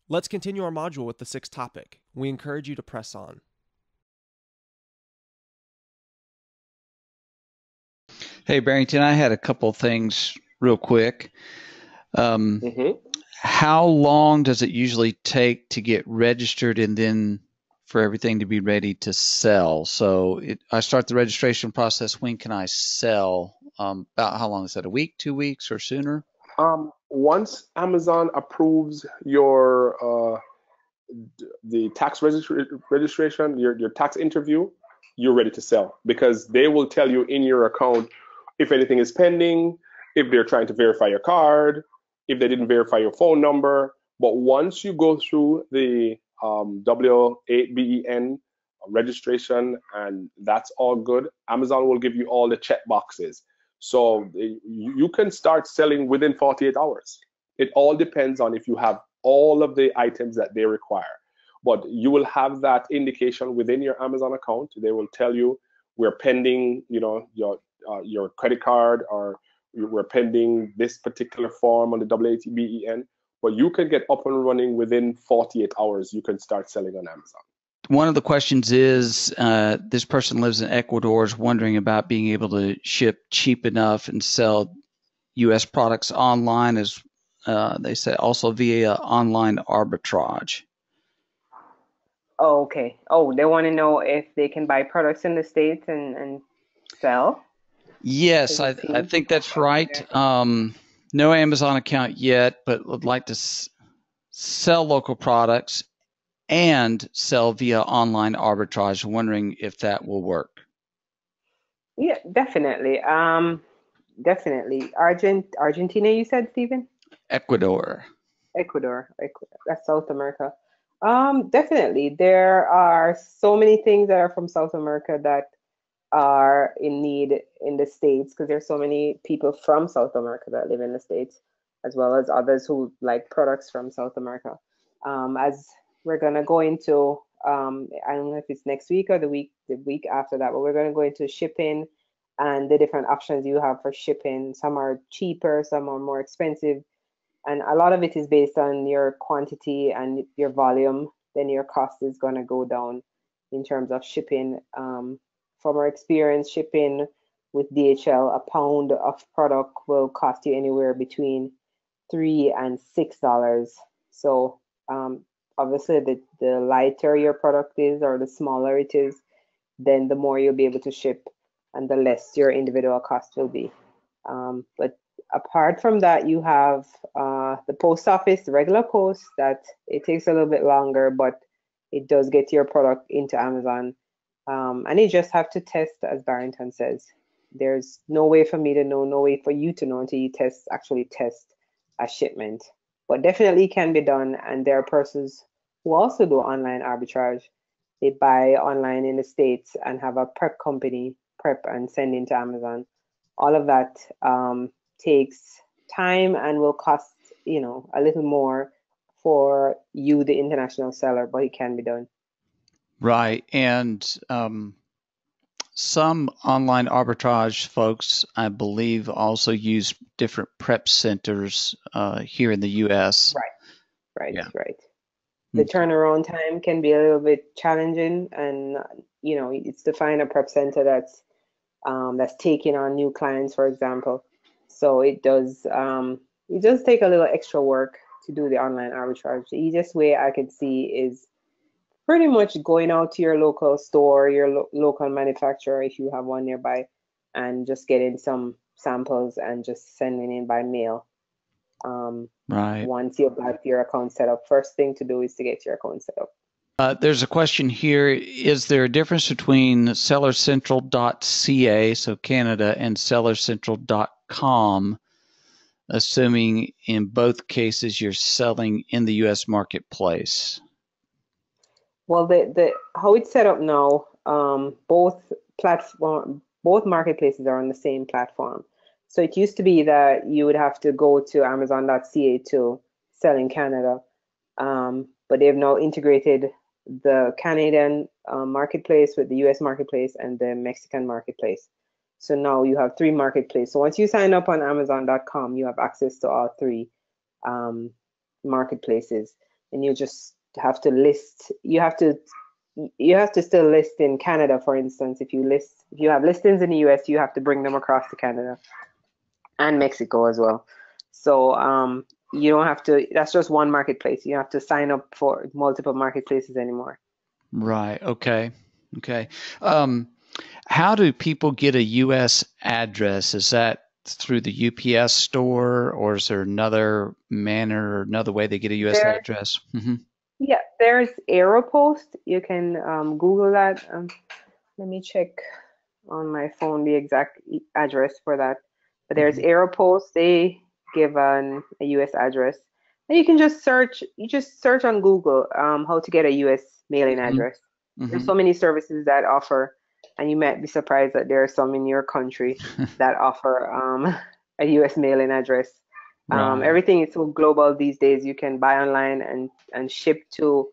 Let's continue our module with the sixth topic. We encourage you to press on. Hey, Barrington, I had a couple things real quick. How long does it usually take to get registered and then for everything to be ready to sell? So I start the registration process. When can I sell? About how long is that? A week, 2 weeks, or sooner? Once Amazon approves your the tax registration, your tax interview, you're ready to sell because they will tell you in your account if anything is pending, if they're trying to verify your card, if they didn't verify your phone number. But once you go through the W8BEN registration and that's all good, Amazon will give you all the check boxes. So you can start selling within 48 hours. It all depends on if you have all of the items that they require. But you will have that indication within your Amazon account. They will tell you we're pending, your credit card, or we're pending this particular form on the W8BEN. But you can get up and running within 48 hours. You can start selling on Amazon. One of the questions is this person lives in Ecuador, is wondering about being able to ship cheap enough and sell U.S. products online, as they say, also via online arbitrage. Oh, okay. Oh, they want to know if they can buy products in the States and sell? Yes, I think that's right. No Amazon account yet, but would like to sell local products and sell via online arbitrage. Wondering if that will work. Yeah, definitely. Definitely. Argentina, you said, Stephen? Ecuador. Ecuador. That's South America. Definitely. There are so many things that are from South America that are in need in the States, because there's so many people from South America that live in the States, as well as others who like products from South America. As we're gonna go into, I don't know if it's next week or the week after that, but we're gonna go into shipping and the different options you have for shipping. Some are cheaper, some are more expensive, and a lot of it is based on your quantity and your volume. Then your cost is gonna go down in terms of shipping. From our experience shipping with DHL, a pound of product will cost you anywhere between $3 and $6. So obviously the lighter your product is or the smaller it is, then the more you'll be able to ship and the less your individual cost will be. But apart from that, you have the post office, the regular post, that it takes a little bit longer, but it does get your product into Amazon. And you just have to test, as Barrington says. There's no way for me to know, no way for you to know until you actually test a shipment. But definitely can be done. And there are persons who also do online arbitrage. They buy online in the States and have a prep company, prep and send into Amazon. All of that takes time and will cost, a little more for you, the international seller, but it can be done. Right. And some online arbitrage folks, I believe, also use different prep centers here in the U.S. Right. Yeah. Right. The turnaround time can be a little bit challenging, and it's to find a prep center that's taking on new clients, for example. So it does take a little extra work to do the online arbitrage. The easiest way I could see is pretty much going out to your local store, your local manufacturer, if you have one nearby, and just getting some samples and just sending in by mail. Right. Once you've got your account set up, first thing to do is to get your account set up. There's a question here. Is there a difference between sellercentral.ca, so Canada, and sellercentral.com, assuming in both cases you're selling in the U.S. marketplace? Well, the how it's set up now, both marketplaces are on the same platform. So it used to be that you would have to go to Amazon.ca to sell in Canada, but they've now integrated the Canadian marketplace with the US marketplace and the Mexican marketplace. So now you have 3 marketplaces. So once you sign up on Amazon.com, you have access to all 3 marketplaces. and you just have to list. You have to still list in Canada, for instance. If you have listings in the US, you have to bring them across to Canada and Mexico as well. So you don't have to, that's just one marketplace. You have to sign up for multiple marketplaces anymore. Right. Okay. Okay. How do people get a U.S. address? Is that through the UPS store, or is there another manner or another way they get a U.S. address? Mm-hmm. Yeah, there's Aeropost. You can Google that. Let me check on my phone the exact address for that. But there's Aeropost. They give a U.S. address, and you can just search. You just search on Google how to get a U.S. mailing address. There's so many services that offer, and you might be surprised that there are some in your country that offer a U.S. mailing address. Right. Everything is so global these days. You can buy online and ship to,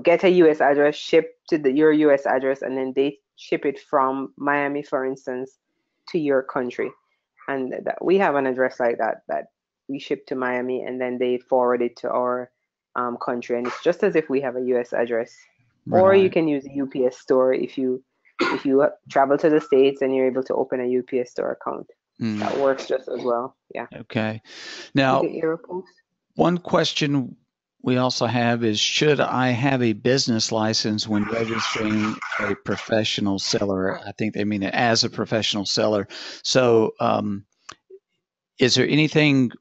get a U.S. address, ship to your U.S. address, and then they ship it from Miami, for instance, to your country. And we have an address like that we ship to Miami, and then they forward it to our country, and it's just as if we have a U.S. address. Right. Or you can use a UPS store if you travel to the States and you're able to open a UPS store account. That works just as well. Yeah. Okay. Now, one question we also have is, should I have a business license when registering a professional seller? I think they mean it as a professional seller. So is there anything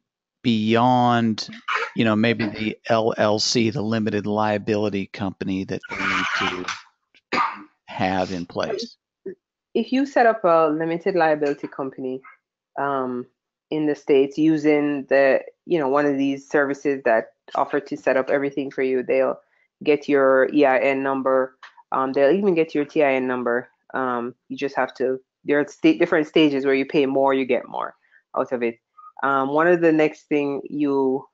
beyond, maybe the LLC, the limited liability company, that they need to have in place? If you set up a limited liability company in the States using one of these services that offer to set up everything for you, they'll get your EIN number. They'll even get your TIN number. You just have to, there are different stages where you pay more, you get more out of it. One of the next thing you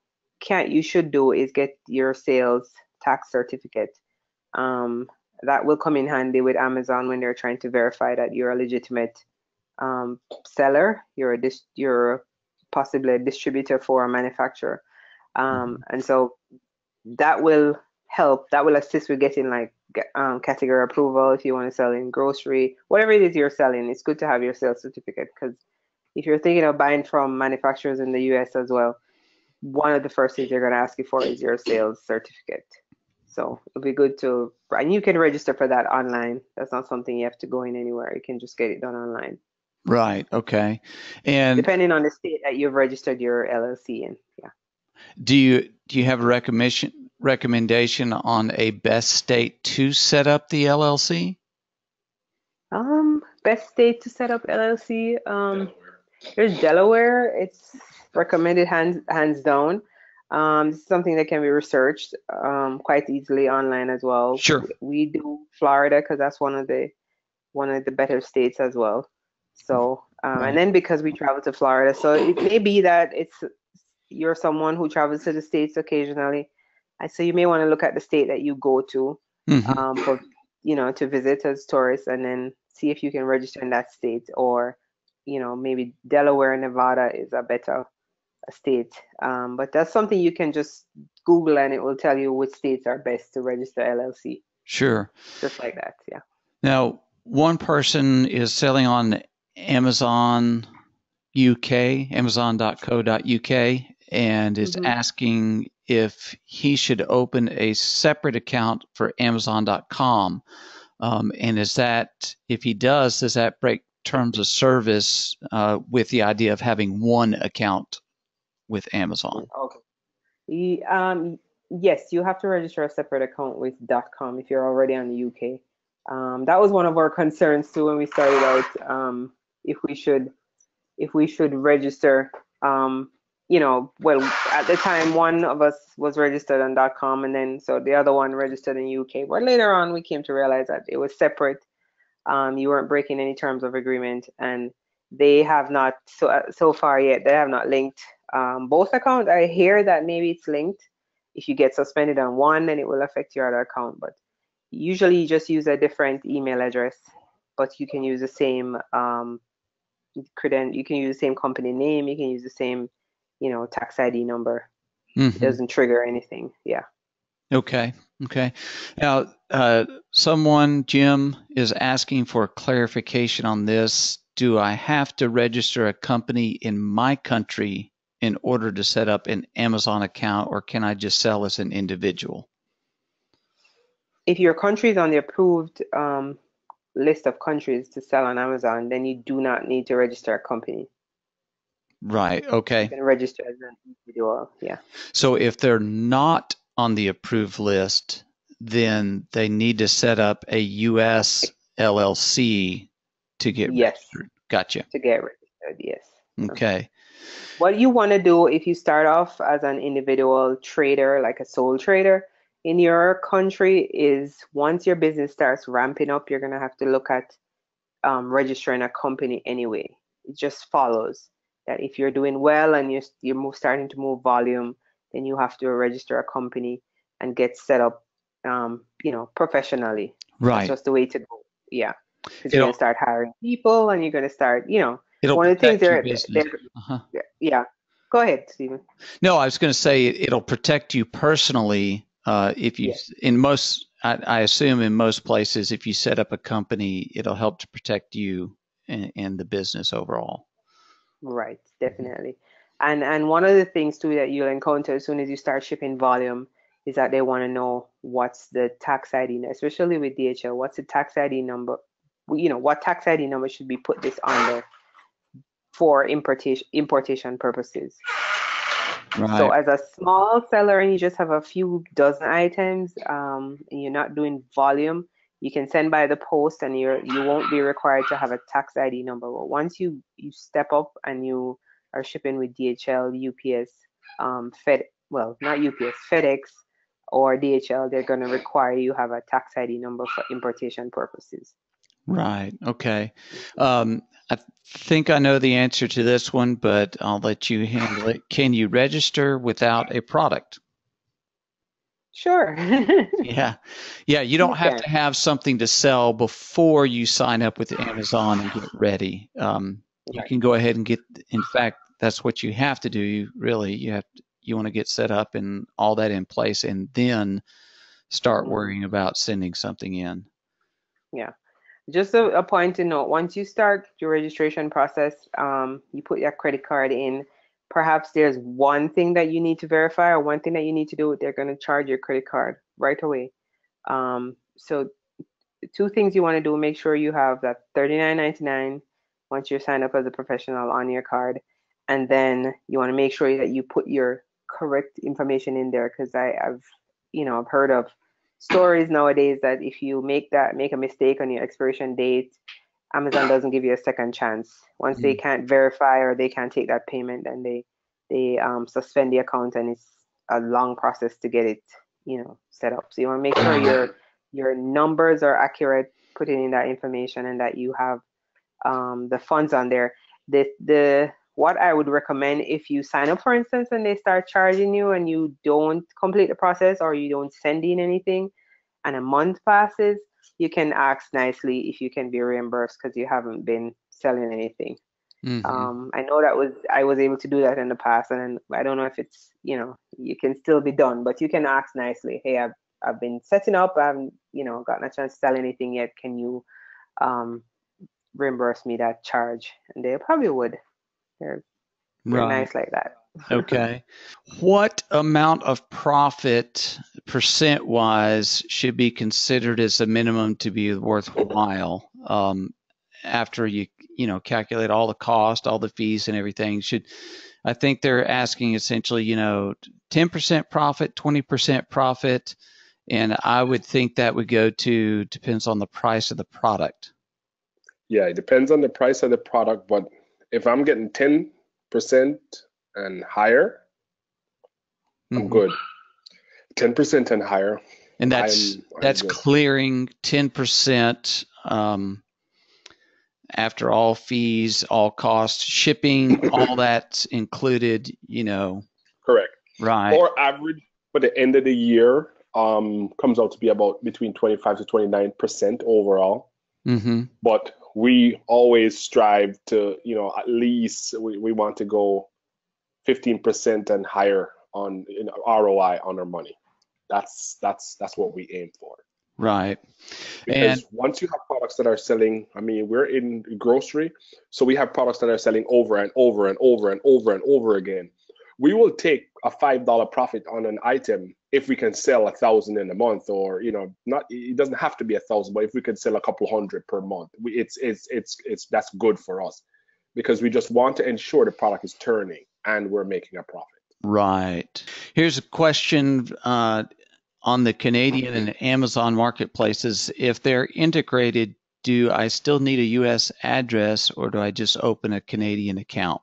should do is get your sales tax certificate. That will come in handy with Amazon when they're trying to verify that you're a legitimate seller. You're possibly a distributor for a manufacturer. And so that will help. That will assist with getting like category approval if you want to sell in grocery, whatever it is you're selling. It's good to have your sales certificate, because if you're thinking of buying from manufacturers in the US as well, one of the first things they're going to ask you for is your sales certificate. So it'll be good to, and you can register for that online. That's not something you have to go in anywhere. You can just get it done online. Right. Okay. And depending on the state that you've registered your LLC in. Yeah. Do you have a recommendation on a best state to set up the LLC? Best state to set up LLC. There's Delaware. It's recommended hands down. It's something that can be researched quite easily online as well. Sure. We do Florida because that's one of the better states as well. So Right. And then because we travel to Florida, so it may be that you're someone who travels to the States occasionally, and so you may want to look at the state that you go to for to visit as tourists, and then see if you can register in that state, or maybe Delaware, Nevada is a better state. But that's something you can just Google, and it will tell you which states are best to register LLC. Sure. Just like that, yeah. Now, one person is selling on Amazon UK, amazon.co.uk, and is asking if he should open a separate account for Amazon.com. And is that, if he does that break terms of service with the idea of having one account with Amazon? Okay. Yes, you have to register a separate account with .com if you're already on the UK. That was one of our concerns too when we started out. If we should register, well, at the time one of us was registered on .com, and then so the other one registered in UK. But later on, we came to realize that it was separate. You weren't breaking any terms of agreement, and they have not so far yet. They have not linked both accounts. I hear that maybe it's linked. If you get suspended on one, then it will affect your other account. But usually, you just use a different email address, but you can use the same you can use the same company name. You can use the same, tax ID number. It doesn't trigger anything. Yeah. Okay. Okay. Now, someone, Jim, is asking for clarification on this. Do I have to register a company in my country in order to set up an Amazon account, or can I just sell as an individual? If your country is on the approved list of countries to sell on Amazon, then you do not need to register a company. Right. You Okay. can register as an individual. Yeah. So if they're not on the approved list, then they need to set up a U.S. LLC to get Yes. registered. Gotcha. To get registered, yes. Okay. What you want to do if you start off as an individual trader, like a sole trader in your country, is once your business starts ramping up, you're going to have to look at registering a company anyway. It just follows that if you're doing well and you're starting to move volume, then you have to register a company and get set up, professionally. Right. That's just the way to go. Yeah, because you're It'll going to start hiring people and you're going to start, it'll one of the things protect your they're business. Uh-huh. yeah. Go ahead, Stephen. No, I was going to say it'll protect you personally if you Yes. in most I assume in most places if you set up a company, it'll help to protect you and the business overall. Right, definitely. And one of the things too that you'll encounter as soon as you start shipping volume is that they want to know what's the tax ID, especially with DHL. What's the tax ID number? What tax ID number should be put this under for importation purposes. Right. So as a small seller and you just have a few dozen items, and you're not doing volume, you can send by the post and you won't be required to have a tax ID number. But once you step up and you are shipping with DHL, UPS, not UPS, FedEx or DHL, they're going to require you have a tax ID number for importation purposes. Right. Okay. I think I know the answer to this one, but I'll let you handle it. Can you register without a product? Sure. Yeah. Yeah. You don't have to have something to sell before you sign up with Amazon and get ready. You can go ahead and get, in fact, that's what you have to do. You want to get set up and all that in place and then start worrying about sending something in. Yeah. Just a point to note, once you start your registration process, you put your credit card in, perhaps there's one thing that you need to verify or one thing that you need to do, they're going to charge your credit card right away. So two things you want to do, make sure you have that $39.99 once you're signed up as a professional on your card. And then you want to make sure that you put your correct information in there, because I've heard of stories nowadays that if you make a mistake on your expiration date, Amazon doesn't give you a second chance. Once they can't verify or they can't take that payment, then they suspend the account, and it's a long process to get it set up. So you want to make sure your numbers are accurate, putting in that information, and that you have the funds on there. What I would recommend, if you sign up, for instance, and they start charging you and you don't complete the process or you don't send in anything and a month passes, you can ask nicely if you can be reimbursed because you haven't been selling anything. I know I was able to do that in the past, and I don't know if it's, you can still be done, but you can ask nicely, hey, I've been setting up, I haven't, gotten a chance to sell anything yet. Can you reimburse me that charge? And they probably would. They're nice like that. Okay. What amount of profit percent-wise should be considered as a minimum to be worthwhile after you calculate all the cost, all the fees and everything? I think they're asking essentially, 10% profit, 20% profit, and I would think that would depends on the price of the product. Yeah, it depends on the price of the product, but if I'm getting 10% and higher, I'm good. 10% and higher. And that's clearing 10% after all fees, all costs, shipping, all that's included, Correct. Right. Or average for the end of the year comes out to be about between 25 to 29% overall. But we always strive to, at least we want to go 15% and higher on ROI on our money. That's what we aim for. Right. Because once you have products that are selling, I mean, we're in grocery, so we have products that are selling over and over and over and over and over again. We will take a $5 profit on an item if we can sell 1,000 in a month, or not. It doesn't have to be 1,000, but if we can sell a couple hundred per month, that's good for us, because we just want to ensure the product is turning and we're making a profit. Right. Here's a question on the Canadian and Amazon marketplaces. If they're integrated, do I still need a U.S. address, or do I just open a Canadian account?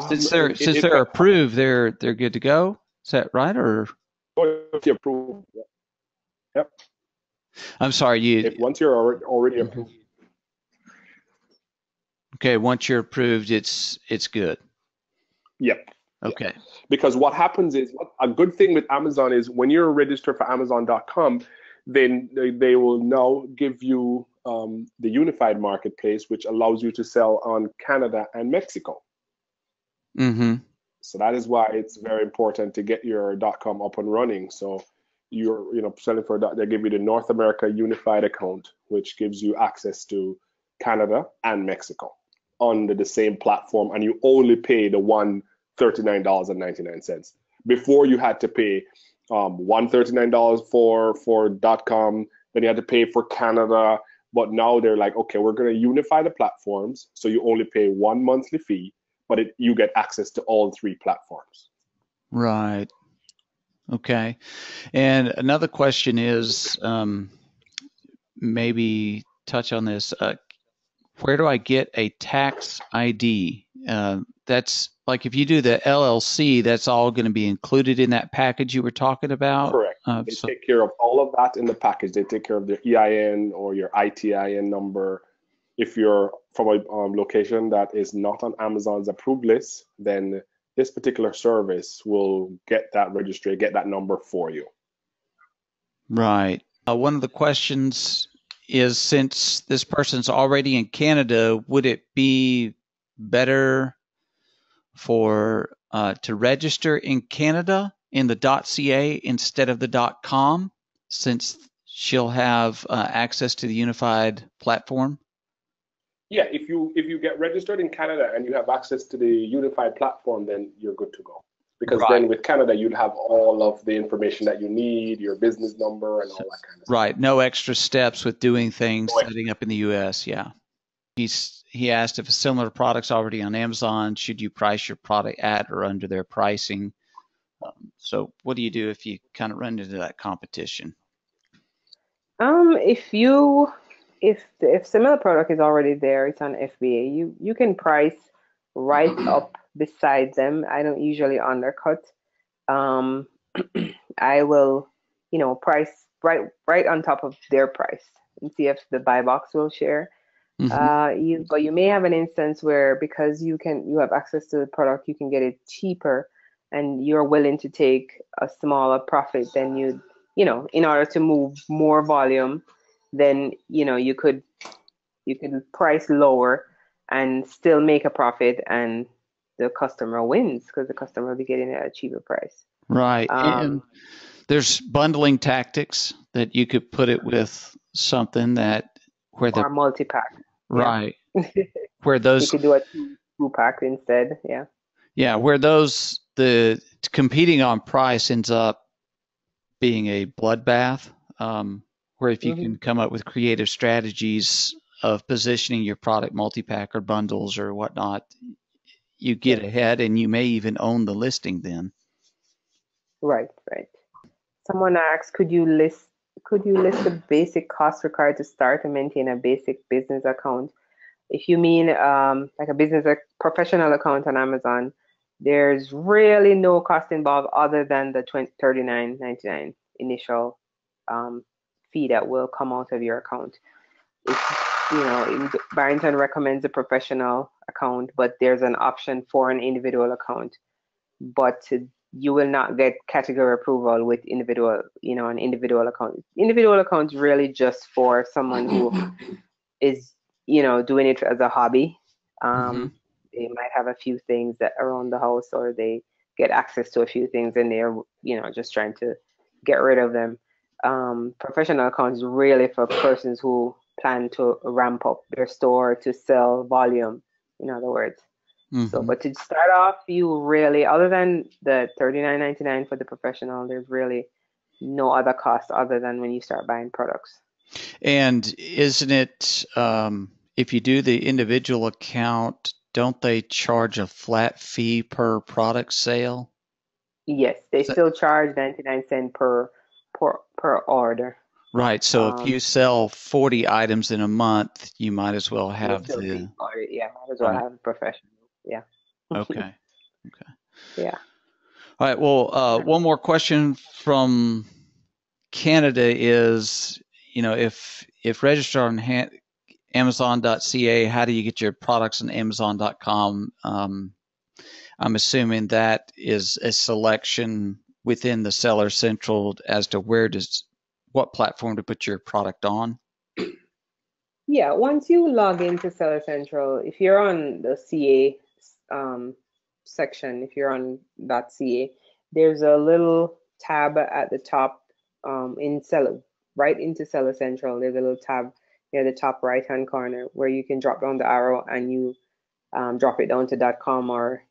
Since they're approved, they're good to go. Is that right? Or approved? Yep. I'm sorry. Once you're already approved. Okay. Once you're approved, it's good. Yep. Okay. Yeah. Because what happens is, a good thing with Amazon is when you're registered for Amazon.com, then they will now give you the unified marketplace, which allows you to sell on Canada and Mexico. Mm-hmm. So that is why it's very important to get your .com up and running. So you're selling for they give you the North America unified account, which gives you access to Canada and Mexico under the same platform, and you only pay the $139.99. Before, you had to pay $139 for .com, then you had to pay for Canada. But now they're like, okay, we're going to unify the platforms, so you only pay one monthly fee, but you get access to all three platforms. Right. Okay. And another question is, maybe touch on this. Where do I get a tax ID? That's like, if you do the LLC, that's all going to be included in that package you were talking about? Correct. They take care of all of that in the package. They take care of the EIN or your ITIN number. If you're from a location that is not on Amazon's approved list, then this particular service will get that registry, get that number for you. Right. One of the questions is, since this person's already in Canada, would it be better for to register in Canada in the .ca instead of the .com, since she'll have access to the unified platform? Yeah, if you get registered in Canada and you have access to the unified platform, then you're good to go. Because then with Canada, you'd have all of the information that you need, your business number and all that kind of stuff. Right. No extra steps with doing things, setting up in the U.S. Yeah. He asked if a similar product's already on Amazon, should you price your product at or under their pricing? So what do you do if you kind of run into that competition? If similar product is already there, it's on FBA, you can price right up beside them. I don't usually undercut. I will, price right on top of their price and see if the buy box will share. Mm-hmm. But you may have an instance where, because you have access to the product, you can get it cheaper, and you're willing to take a smaller profit than in order to move more volume. Then you could price lower and still make a profit, and the customer wins because the customer will be getting it at a cheaper price. Right. And there's bundling tactics that you could put it with something or multi-pack. Right. Yeah. Where those you could do a two-pack instead. Yeah. Yeah, where the competing on price ends up being a bloodbath. Where if you can come up with creative strategies of positioning your product multi-pack or bundles or whatnot, you get ahead, and you may even own the listing then. Right. Someone asks, could you list the basic costs required to start and maintain a basic business account? If you mean like a professional account on Amazon, there's really no cost involved other than the $39.99 initial fee that will come out of your account. Barrington recommends a professional account, but there's an option for an individual account. But you will not get category approval with an individual account. Individual account is really just for someone who is, doing it as a hobby. They might have a few things that around the house, or they get access to a few things, and they're just trying to get rid of them. Professional accounts is really for persons who plan to ramp up their store to sell volume, in other words. So, but to start off, you really, other than the $39.99 for the professional, there's really no other cost other than when you start buying products. And isn't it, if you do the individual account, don't they charge a flat fee per product sale? Yes, they still charge 99 cents per order. Right. So if you sell 40 items in a month, you might as well have might as well have a professional. Yeah. Okay. Yeah. All right. Well, one more question from Canada is, if registered on Amazon.ca, how do you get your products on Amazon.com? I'm assuming that is a selection within the Seller Central as to what platform to put your product on. Yeah, once you log into Seller Central, if you're on the CA section, if you're on .ca, there's a little tab at the top right into Seller Central. There's a little tab near the top right-hand corner where you can drop down the arrow and you drop it down to .com or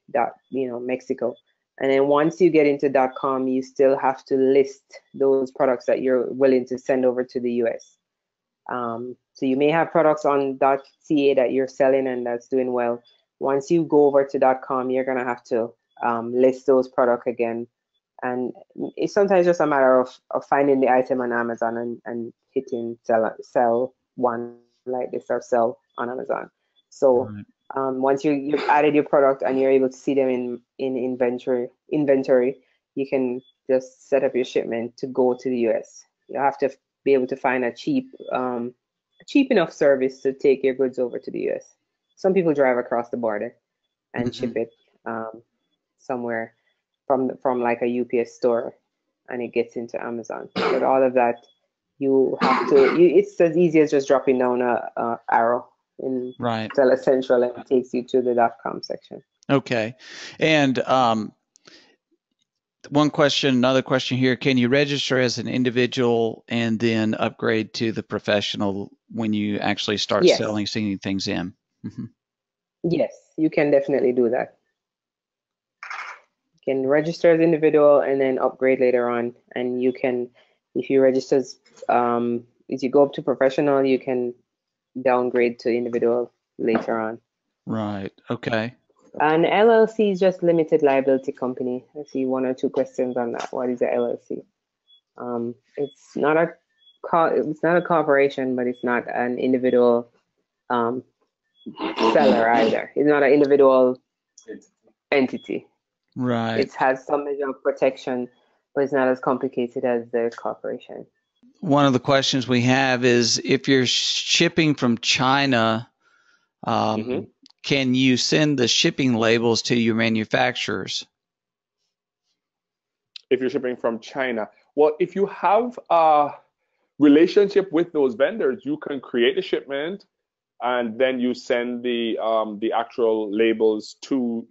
Mexico. And then once you get into .com, you still have to list those products that you're willing to send over to the US. So you may have products on .ca that you're selling and that's doing well. Once you go over to .com, you're gonna have to list those products again. And it's sometimes just a matter of finding the item on Amazon and hitting sell one like this or sell on Amazon. So once you've added your product and you're able to see them in inventory, you can just set up your shipment to go to the US. You have to be able to find a cheap enough service to take your goods over to the US. Some people drive across the border and ship it somewhere from like a UPS store, and it gets into Amazon. But all of that, you have to. It's as easy as just dropping down a arrow in Seller Central, and it takes you to the .com section. Okay, and another question here: can you register as an individual and then upgrade to the professional when you actually start sending things in? Yes, you can definitely do that. You can register as individual and then upgrade later on. And you can, if you register as you go up to professional, you can downgrade to individual later on. Right. Okay. An LLC is just limited liability company. I see one or two questions on that. What is a LLC? It's not a corporation, but it's not an individual seller either. It's not an individual entity. Right. It has some measure of protection, but it's not as complicated as the corporation. One of the questions we have is if you're shipping from China, can you send the shipping labels to your manufacturers? If you're shipping from China, well, if you have a relationship with those vendors, you can create a shipment and then you send the actual labels to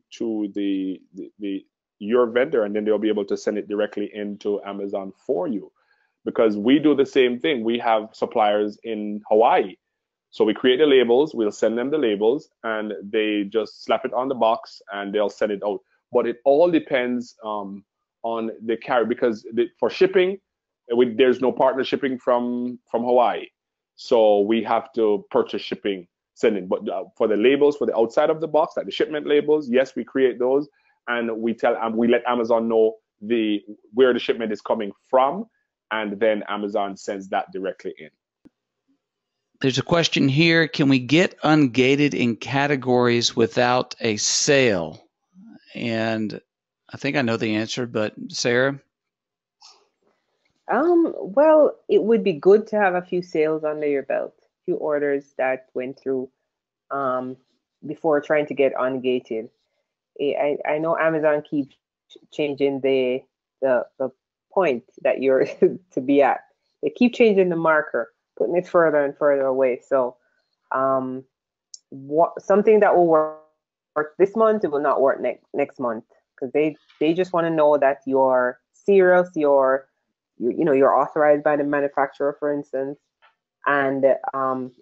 your vendor, and then they'll be able to send it directly into Amazon for you. Because we do the same thing. We have suppliers in Hawaii. So we create the labels, we'll send them the labels, and they just slap it on the box and they'll send it out. But it all depends on the carrier, because for shipping, there's no partner shipping from Hawaii. So we have to purchase shipping, sending. But for the labels, for the outside of the box, like the shipment labels, yes, we create those, and we let Amazon know where the shipment is coming from, and then Amazon sends that directly in. There's a question here: can we get ungated in categories without a sale? And I think I know the answer, but Sarah? Well, it would be good to have a few sales under your belt, a few orders that went through before trying to get ungated. I know Amazon keeps changing the point that you're to be at. They keep changing the marker, putting it further and further away. So something that will work this month, it will not work next month. because they just want to know that you're serious, you're authorized by the manufacturer, for instance, and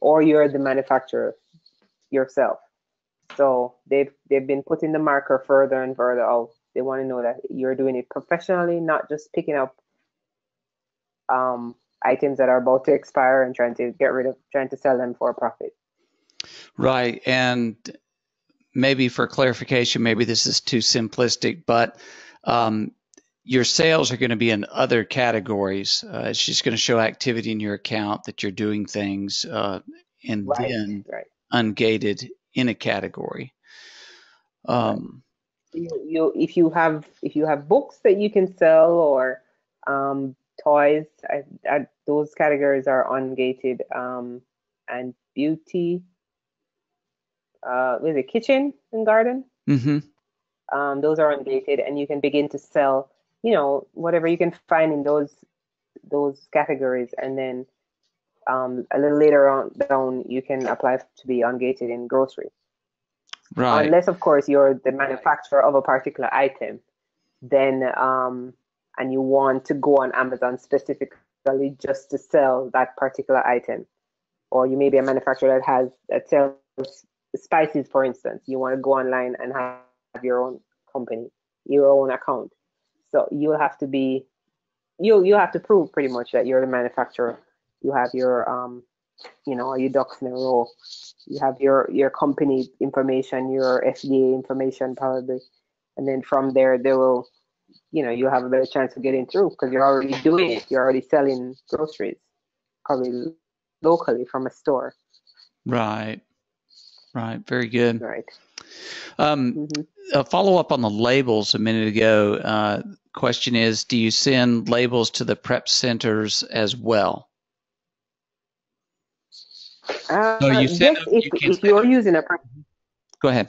or you're the manufacturer yourself. So they've been putting the marker further and further out. They want to know that you're doing it professionally, not just picking up items that are about to expire and trying to sell them for a profit. Right. And maybe for clarification, maybe this is too simplistic, but your sales are going to be in other categories. It's just going to show activity in your account that you're doing things, and then ungated in a category. If you have books that you can sell, or toys, those categories are ungated, and beauty, with the kitchen and garden, those are ungated, and you can begin to sell, whatever you can find in those categories, and then a little later on down you can apply to be ungated in grocery. Right. Unless, of course, you're the manufacturer of a particular item, then and you want to go on Amazon specifically just to sell that particular item, or you may be a manufacturer that sells spices, for instance. You want to go online and have your own company, your own account. So you'll have to prove pretty much that you're the manufacturer. You have your your ducks in a row. You have your company information, your FDA information probably, and then from there they will, you have a better chance of getting through because you're already doing it. You're already selling groceries, probably locally from a store. Right. Very good. Right. A follow up on the labels a minute ago. Question is, do you send labels to the prep centers as well? Yes, if you're using a prep. Go ahead.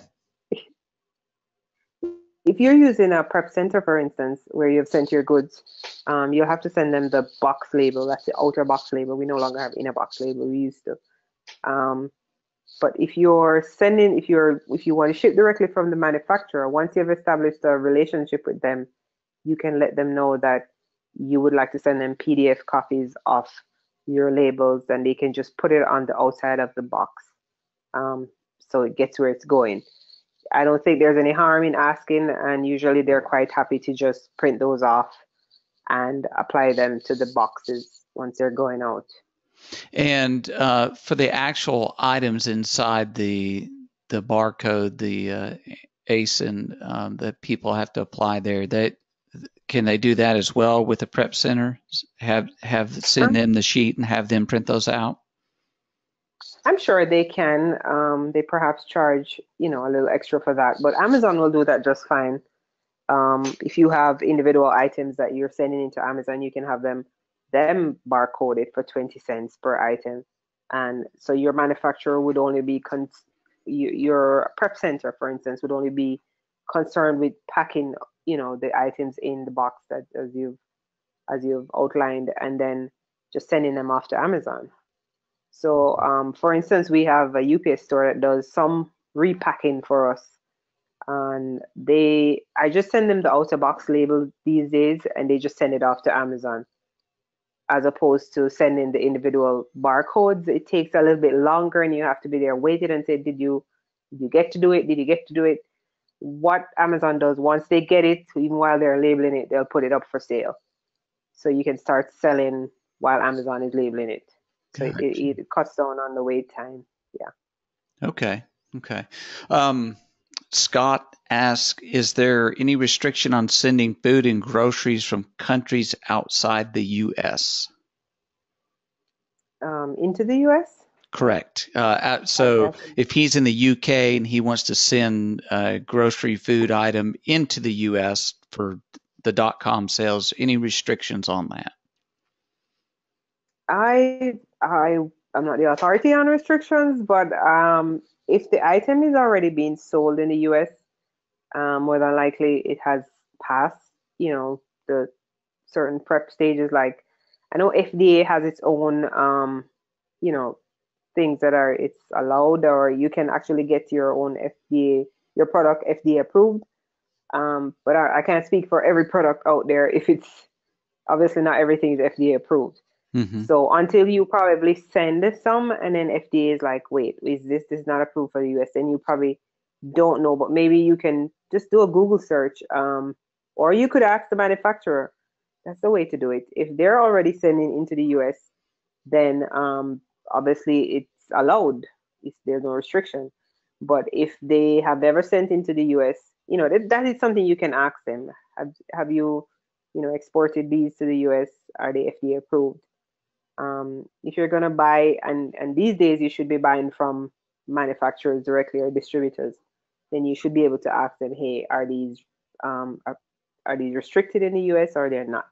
If you're using a prep center, for instance, where you've sent your goods, you'll have to send them the box label. That's the outer box label. We no longer have inner box label. We used to. But if you want to ship directly from the manufacturer, once you've established a relationship with them, you can let them know that you would like to send them PDF copies of your labels, and they can just put it on the outside of the box, so it gets where it's going. I don't think there's any harm in asking, and usually they're quite happy to just print those off and apply them to the boxes once they're going out. And for the actual items inside the barcode, the ASIN that people have to apply there, can they do that as well with the prep center? Send them the sheet and have them print those out? I'm sure they can. They perhaps charge, a little extra for that, but Amazon will do that just fine. If you have individual items that you're sending into Amazon, you can have them barcoded for 20 cents per item. And so your manufacturer would only be, your prep center, for instance, would only be concerned with packing, the items in the box that as you've outlined, and then just sending them off to Amazon. So, for instance, we have a UPS store that does some repacking for us, and I just send them the outer box label these days, and they just send it off to Amazon, as opposed to sending the individual barcodes. It takes a little bit longer, and you have to be there waiting and say, did you get to do it? Did you get to do it? What Amazon does, once they get it, even while they're labeling it, they'll put it up for sale. So you can start selling while Amazon is labeling it. So Gotcha. it cuts down on the wait time. Yeah. Okay. Scott asks, is there any restriction on sending food and groceries from countries outside the U.S.? Into the U.S.? Correct. So if he's in the U.K. and he wants to send a grocery food item into the U.S. for the .com sales, any restrictions on that? I'm not the authority on restrictions, but if the item is already being sold in the U.S., more than likely it has passed, the certain prep stages. Like, I know FDA has its own, things that it's allowed, or you can actually get your own your product FDA approved. But I can't speak for every product out there if it's obviously not everything is FDA approved. Mm-hmm. So until you probably send some and then FDA is like, wait, is this is not approved for the US, then you probably don't know. But maybe you can just do a Google search, or you could ask the manufacturer. That's the way to do it. If they're already sending into the US, then obviously it's allowed. There's no restriction. But if they have never sent into the US, that is something you can ask them. Have you, exported these to the US? Are they FDA approved? If you're gonna buy, and these days you should be buying from manufacturers directly or distributors, then you should be able to ask them, hey, are these restricted in the US or they're not?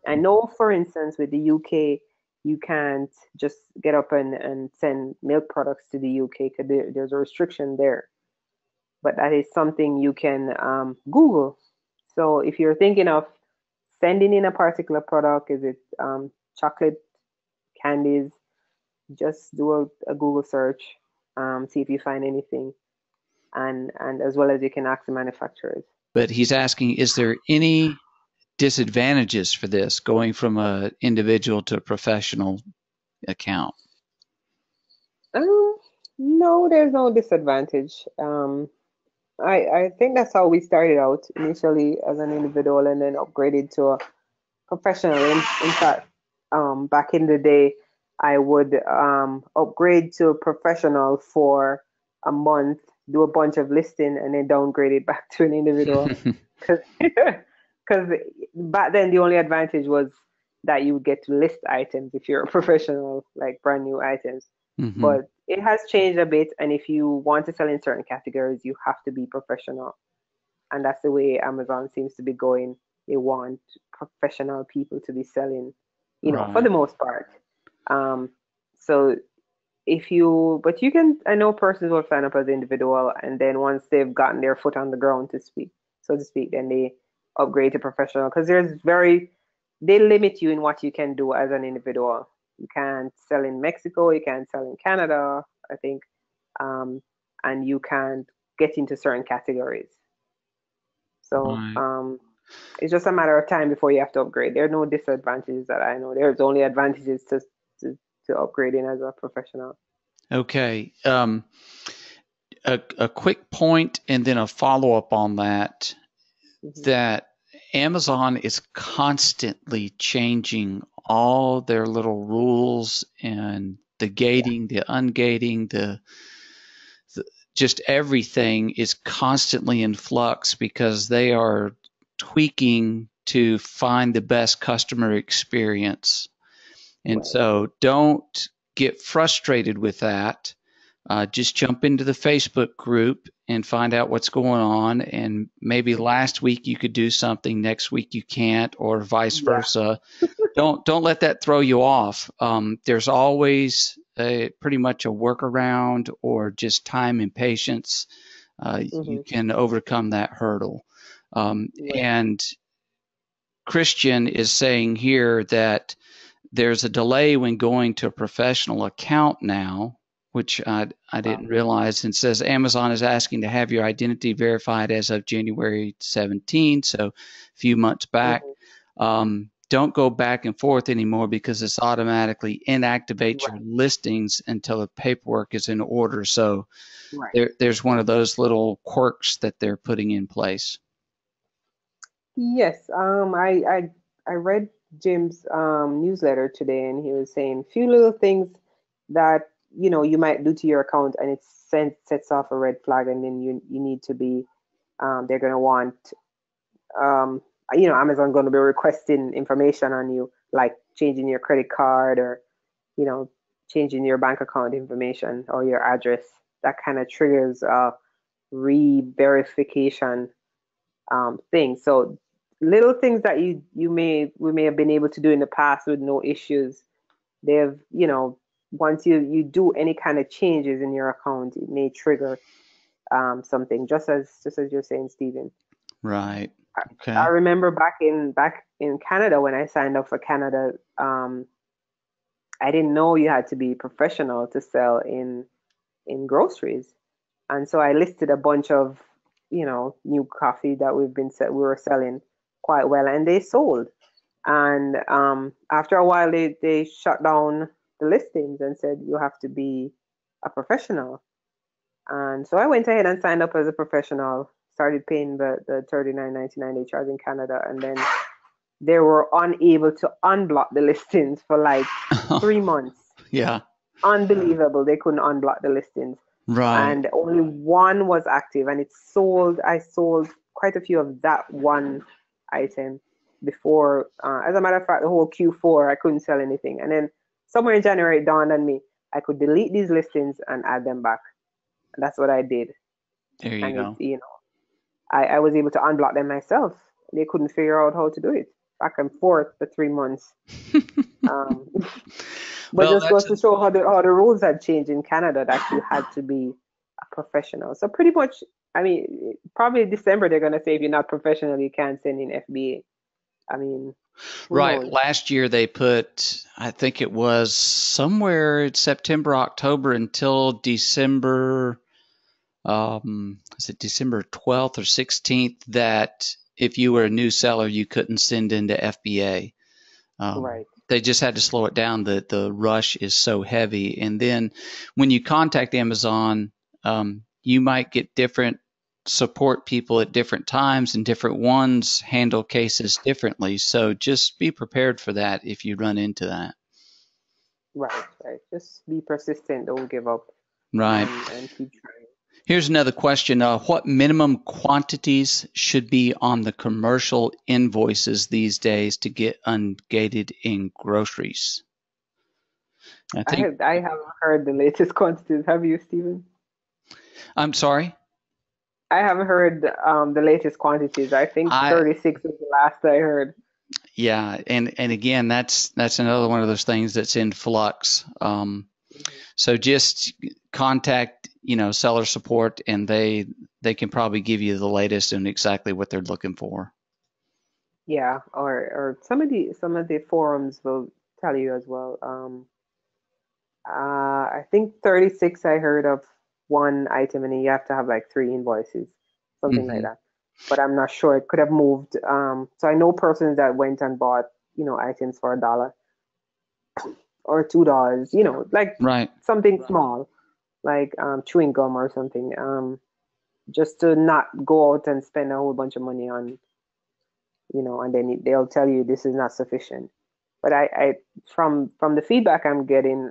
I know, for instance, with the UK, you can't just get up and send milk products to the UK because there's a restriction there. But that is something you can Google. So if you're thinking of sending in a particular product, is it chocolate, candies, just do a Google search, see if you find anything, and as well as you can ask the manufacturers. But he's asking, is there any disadvantages for this going from an individual to a professional account? No, there's no disadvantage. I think that's how we started out initially as an individual and then upgraded to a professional. In fact, back in the day, I would upgrade to a professional for a month, do a bunch of listing, and then downgrade it back to an individual. Because back then the only advantage was that you would get to list items if you're a professional, like brand new items. Mm-hmm. But it has changed a bit, and if you want to sell in certain categories, you have to be professional. And that's the way Amazon seems to be going. They want professional people to be selling, Right. for the most part. So but you can, I know persons will sign up as an individual, and then once they've gotten their foot on the ground, so to speak, then they upgrade to professional, because they limit you in what you can do as an individual. You can't sell in Mexico, you can't sell in Canada, I think, and you can't get into certain categories. So Right. it's just a matter of time before you have to upgrade. There are no disadvantages that I know. There's only advantages to upgrading as a professional. Okay. A quick point and then a follow-up on that, that Amazon is constantly changing all their little rules and the gating, the ungating, the just everything is constantly in flux because they are tweaking to find the best customer experience. And so don't get frustrated with that. Just jump into the Facebook group and find out what's going on. And maybe last week you could do something, next week you can't, or vice versa. Don't let that throw you off. There's always pretty much a workaround or just time and patience. You can overcome that hurdle. And Christian is saying here that there's a delay when going to a professional account now, which I didn't realize, and says Amazon is asking to have your identity verified as of January 17, so a few months back. Don't go back and forth anymore because it's automatically inactivates your listings until the paperwork is in order. So there's one of those little quirks that they're putting in place. Yes, I read Jim's newsletter today, and he was saying a few little things that you might do to your account, and it sets off a red flag, and then you need to be they're going to want Amazon going to be requesting information on you, like changing your credit card or changing your bank account information or your address. That kind of triggers a re-verification thing. So little things that we may have been able to do in the past with no issues, they've once you do any kind of changes in your account, it may trigger something, just as you're saying, Stephen. Right. Okay. I remember back in Canada, when I signed up for Canada, I didn't know you had to be professional to sell in groceries, and so I listed a bunch of new coffee that we were selling quite well, and they sold. And after a while, they shut down the listings and said you have to be a professional. And so I went ahead and signed up as a professional, started paying the $39.99 they charge in Canada, and then they were unable to unblock the listings for like 3 months. Yeah. Unbelievable. They couldn't unblock the listings. Right. And only one was active, and it sold. I sold quite a few of that one item before. As a matter of fact, the whole Q4, I couldn't sell anything. And then somewhere in January, it dawned on me I could delete these listings and add them back. And that's what I did. There you And go. I was able to unblock them myself. They couldn't figure out how to do it. Back and forth for 3 months. But Well, just goes to show how the rules had changed in Canada, that you had to be a professional. So pretty much, I mean, probably December they're gonna say if you're not professional, you can't send in FBA. I mean, who Right. knows? Last year they put, I think it was somewhere in September, October until December, is it December 12th or 16th, that if you were a new seller, you couldn't send into FBA. Right. They just had to slow it down. The rush is so heavy. And then when you contact Amazon, you might get different support people at different times, and different ones handle cases differently. So just be prepared for that if you run into that. Right. Just be persistent. Don't give up. Right. And keep trying. Here's another question. What minimum quantities should be on the commercial invoices these days to get ungated in groceries? I think. I haven't heard the latest quantities. Have you, Stephen? I'm sorry? I haven't heard the latest quantities. I think 36 was the last I heard. Yeah, and again, that's another one of those things that's in flux. So just contact, seller support, and they can probably give you the latest and exactly what they're looking for. Yeah, or some of the forums will tell you as well. I think 36 I heard of one item, and then you have to have like 3 invoices, something like that. But I'm not sure. It could have moved. So I know persons that went and bought, items for $1 or $2, like Right. something small, like chewing gum or something, just to not go out and spend a whole bunch of money on, and then they'll tell you this is not sufficient. But I from the feedback I'm getting,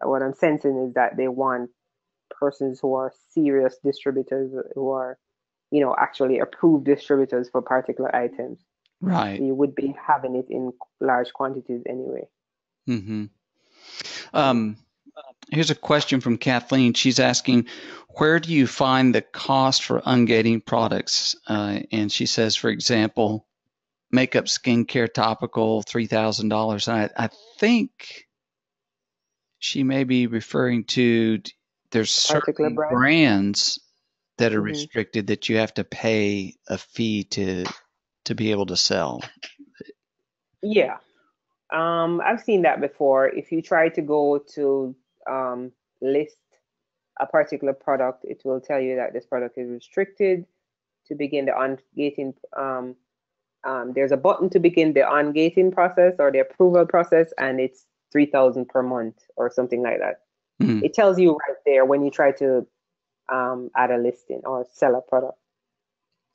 what I'm sensing is that they want persons who are serious distributors, who are, actually approved distributors for particular items. Right. So you would be having it in large quantities anyway. Here's a question from Kathleen. She's asking, where do you find the cost for ungating products? And she says, for example, makeup, skincare, topical, $3,000. I think she may be referring to there's certain brands that are restricted that you have to pay a fee to be able to sell. Yeah. I've seen that before. If you try to go to list a particular product, it will tell you that this product is restricted to begin the ungating. There's a button to begin the ungating process or the approval process, and it's $3,000 per month or something like that. It tells you right there when you try to add a listing or sell a product.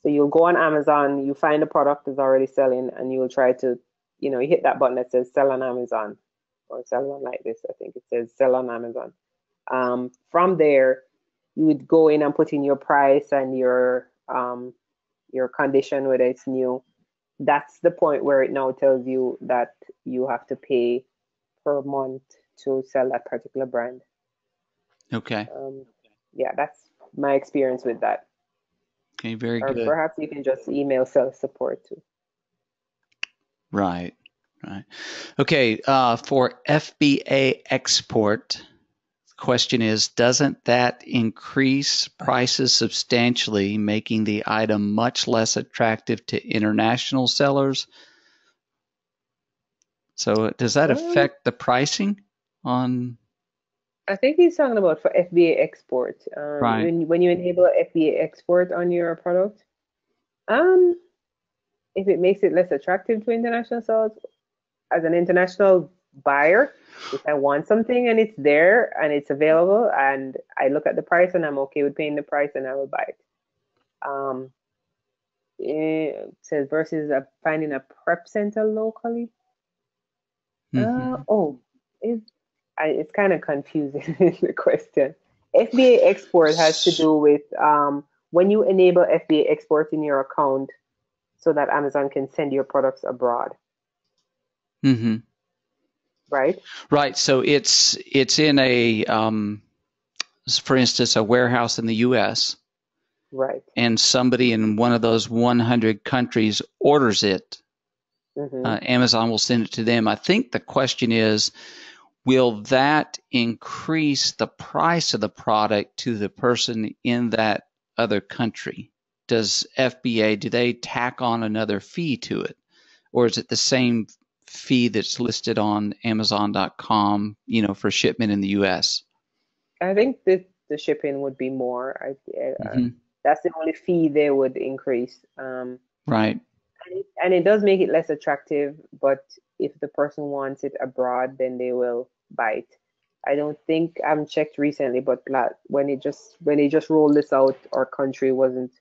So you'll go on Amazon, you find a product that's already selling, and you'll try to, you hit that button that says sell on Amazon or sell one like this. I think it says sell on Amazon. From there, you would go in and put in your price and your condition, whether it's new. That's the point where it now tells you that you have to pay per month to sell that particular brand. Okay. Yeah, that's my experience with that. Okay, very or good. Perhaps you can just email sales support too. Right. Okay, for FBA export, the question is, doesn't that increase prices substantially, making the item much less attractive to international sellers? So does that affect the pricing on I think he's talking about for FBA export. Right. When you enable FBA export on your product, um, if it makes it less attractive to international sales, as an international buyer, if I want something and it's there and it's available and I look at the price and I'm okay with paying the price, and I will buy it. Um, it says versus finding a prep center locally. Hmm. Oh, it's it's kind of confusing the question. FBA export has to do with when you enable FBA export in your account so that Amazon can send your products abroad, Hmm. right? Right. So it's in a, for instance, a warehouse in the U.S. Right. and somebody in one of those 100 countries orders it. Hmm. Amazon will send it to them. I think the question is, will that increase the price of the product to the person in that other country? Does FBA, do they tack on another fee to it? Or is it the same fee that's listed on Amazon.com, for shipment in the US? I think that the shipping would be more. Hmm. That's the only fee they would increase. Right. And it does make it less attractive, but if the person wants it abroad, then they will buy it. I don't think I haven't checked recently, but when they just rolled this out, our country wasn't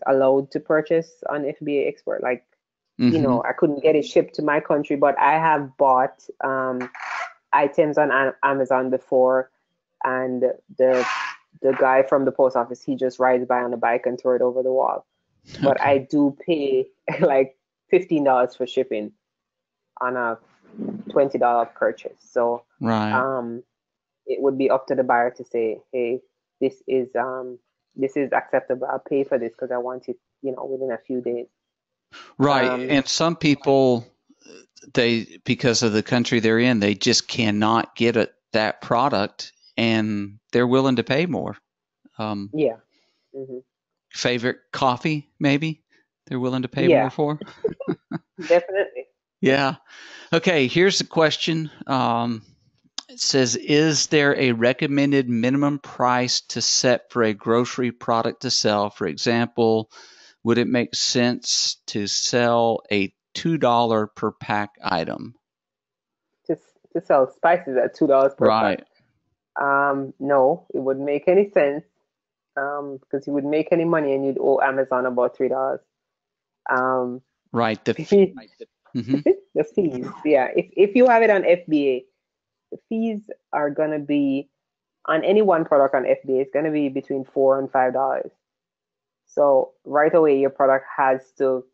allowed to purchase on FBA export. Like, Hmm. I couldn't get it shipped to my country, but I have bought items on Amazon before, and the guy from the post office, he just rides by on a bike and throw it over the wall. But Okay. I do pay like $15 for shipping on a $20 purchase. So Right. um, it would be up to the buyer to say, hey, this is acceptable. I'll pay for this because I want it, within a few days. Right. Um, And some people, because of the country they're in, they just cannot get that product and they're willing to pay more. Um, yeah. Hmm. Favorite coffee, maybe they're willing to pay more Yeah, for. definitely. Yeah. Okay. Here's the question. It says, is there a recommended minimum price to set for a grocery product to sell? For example, would it make sense to sell a $2 per pack item? To, to sell spices at $2 per pack. Right. No, it wouldn't make any sense because you wouldn't make any money and you'd owe Amazon about $3. Um, Right. Mhm. the fees, yeah. If you have it on FBA, the fees are gonna be on any one product on FBA. It's gonna be between $4 and $5. So right away, your product has to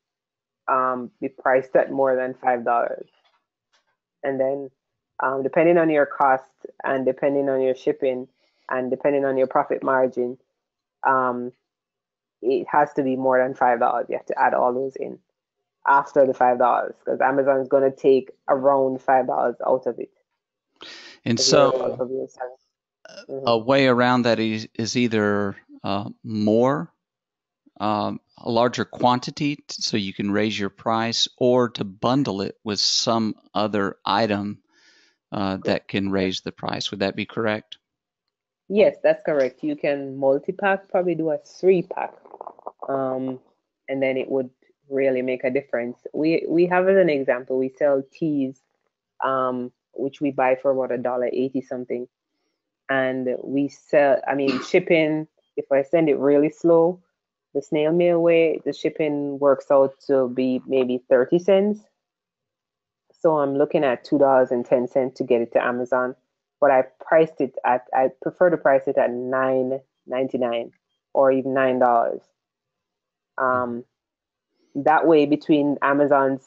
be priced at more than $5, and then depending on your cost and depending on your shipping and depending on your profit margin, um, it has to be more than $5. You have to add all those in after the $5 because Amazon is going to take around $5 out of it. And Out so of your selling. a Mm-hmm. way around that is either more, a larger quantity so you can raise your price, or to bundle it with some other item that can raise the price. Would that be correct? Yes, that's correct. You can multi-pack, probably do a 3-pack, and then it would really make a difference. We have as an example, we sell teas, which we buy for about $1.80 something, and we sell. I mean, shipping. If I send it really slow, the snail mail way, the shipping works out to be maybe 30 cents. So I'm looking at $2.10 to get it to Amazon, but I prefer to price it at $9.99 or even $9. Um, that way between Amazon's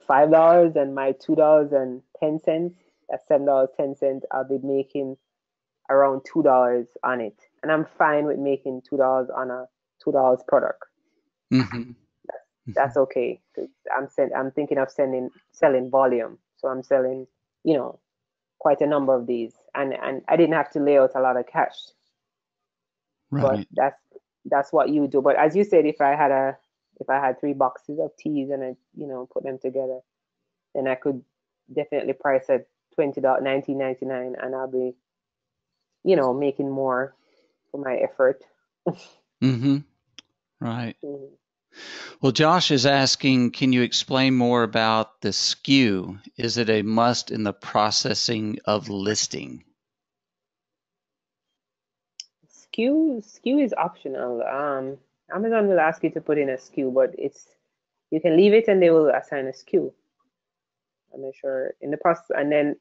$5 and my $2.10, that's $7.10, I'll be making around $2 on it. And I'm fine with making $2 on a $2 product. Mm-hmm. That's okay because I'm thinking of selling volume. So I'm selling, you know, quite a number of these, and I didn't have to lay out a lot of cash, but Right. that's what you do. But as you said, if I had 3 boxes of teas and I put them together, then I could definitely price at $20, 19.99, and I'll be making more for my effort. Mm-hmm. Right. Mhm. Well, Josh is asking, can you explain more about the SKU? Is it a must in the processing of listing? SKU is optional. Amazon will ask you to put in a SKU, but you can leave it and they will assign a SKU. I'm not sure in the process, and then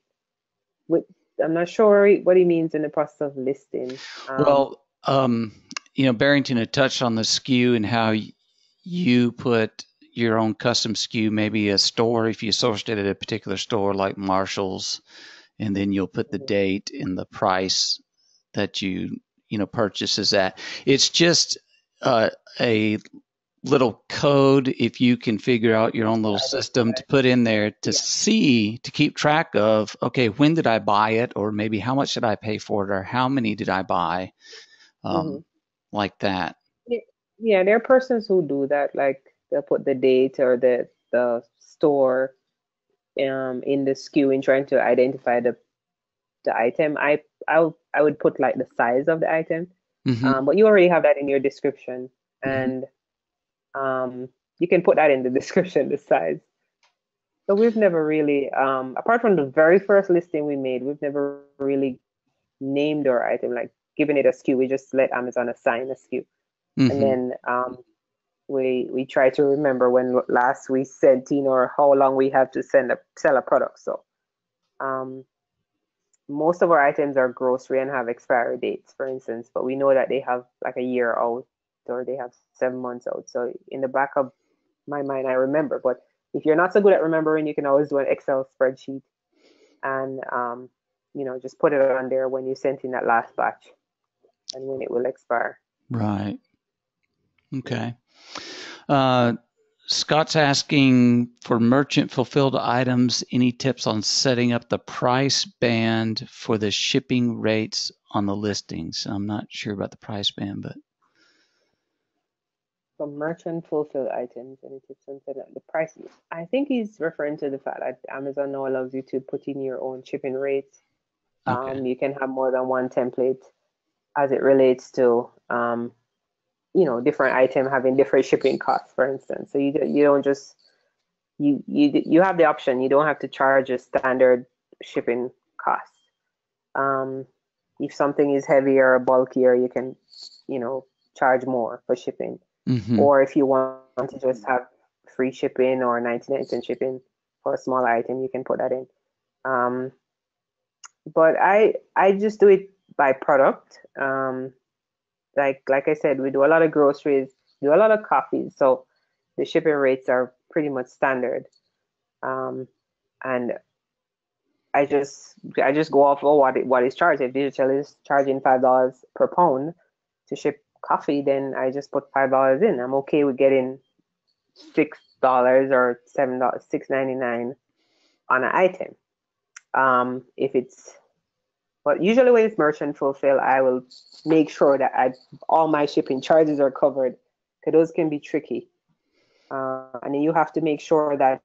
with I'm not sure what he means in the process of listing. Well, Barrington had touched on the SKU and how you put your own custom SKU, maybe a store, if you sourced it at a particular store like Marshall's, and then you'll put the date and the price that you purchases at. It's just a little code, if you can figure out your own little system to put in there to keep track of, okay, when did I buy it, or maybe how much did I pay for it, or how many did I buy, like that. Yeah, there are persons who do that, like they'll put the date or the store in the SKU in trying to identify the item. I would put like the size of the item, but you already have that in your description, and you can put that in the description, the size. So we've never really, apart from the very first listing we made, we've never really named our item, like given it a SKU. We just let Amazon assign a SKU, and then we try to remember when last we sent in or how long we have to sell a product. So most of our items are grocery and have expiry dates, for instance, but we know that they have like a year out or they have 7 months out. So in the back of my mind, I remember. But if you're not so good at remembering, you can always do an Excel spreadsheet and just put it on there when you sent in that last batch and when it will expire. Right. Okay. Scott's asking, for merchant fulfilled items, any tips on setting up the price band for the shipping rates on the listings? I'm not sure about the price band, but for merchant fulfilled items, any tips on setting up the price? I think he's referring to the fact that Amazon now allows you to put in your own shipping rates. Okay. You can have more than one template as it relates to different item having different shipping costs, for instance. So you don't just you have the option. You don't have to charge a standard shipping cost. If something is heavier or bulkier, you can charge more for shipping. Or if you want to just have free shipping or 99-cent shipping for a small item, you can put that in. But I just do it by product. Like I said, we do a lot of groceries, do a lot of coffees, so the shipping rates are pretty much standard. And I just go off of what is charged. If digital is charging $5 per pound to ship coffee, then I just put $5 in. I'm okay with getting $6 or $7, $6.99 on an item. But usually when it's merchant fulfill, I will make sure that all my shipping charges are covered, because those can be tricky. And then you have to make sure that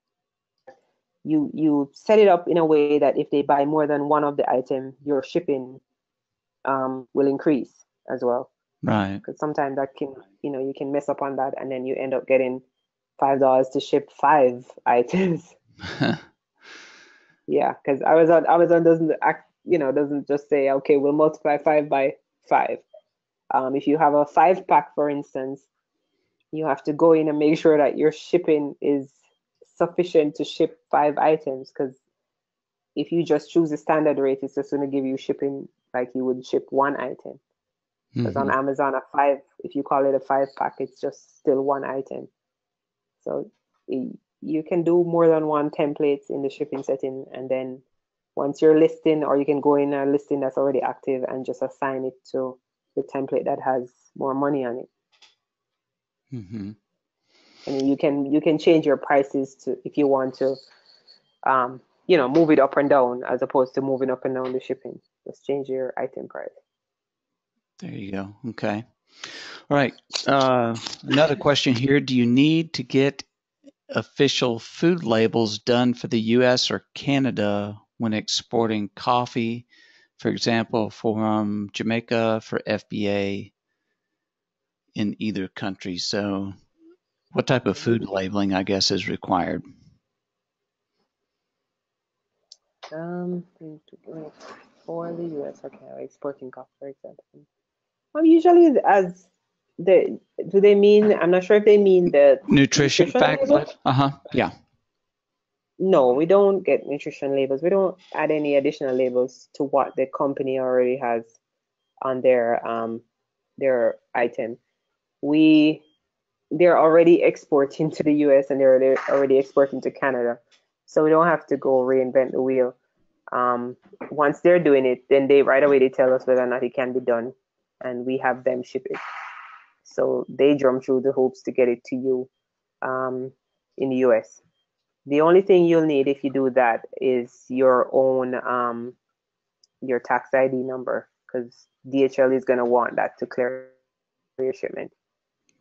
you set it up in a way that if they buy more than one of the item, your shipping will increase as well. Right. Because sometimes that can, you can mess up on that, and then you end up getting $5 to ship 5 items. Yeah, because Amazon doesn't just say, okay, we'll multiply 5 by 5. If you have a 5-pack, for instance, you have to go in and make sure that your shipping is sufficient to ship 5 items, because if you just choose the standard rate, it's just going to give you shipping like you would ship 1 item. Because on Amazon, if you call it a 5-pack, it's just still 1 item. So you can do more than 1 templates in the shipping setting, and then once you're listing, or you can go in a listing that's already active and just assign it to the template that has more money on it. And you can change your prices to, if you want to, move it up and down, as opposed to moving up and down the shipping. Just change your item price. There you go. Okay. All right. Another question here. Do you need to get official food labels done for the U.S. or Canada when exporting coffee for example, from Jamaica for FBA in either country. So what type of food labeling, I guess, is required? For the US, okay, exporting coffee, for example. Usually, as do they mean? I'm not sure if they mean the nutrition fact. Yeah. No, we don't get nutrition labels. We don't add any additional labels to what the company already has on their item. They're already exporting to the US and they're already exporting to Canada. So we don't have to go reinvent the wheel. Once they're doing it, then right away they tell us whether or not it can be done, and we have them ship it. So they jump through the hoops to get it to you in the US. The only thing you'll need if you do that is your own your tax ID number, because DHL is going to want that to clear your shipment.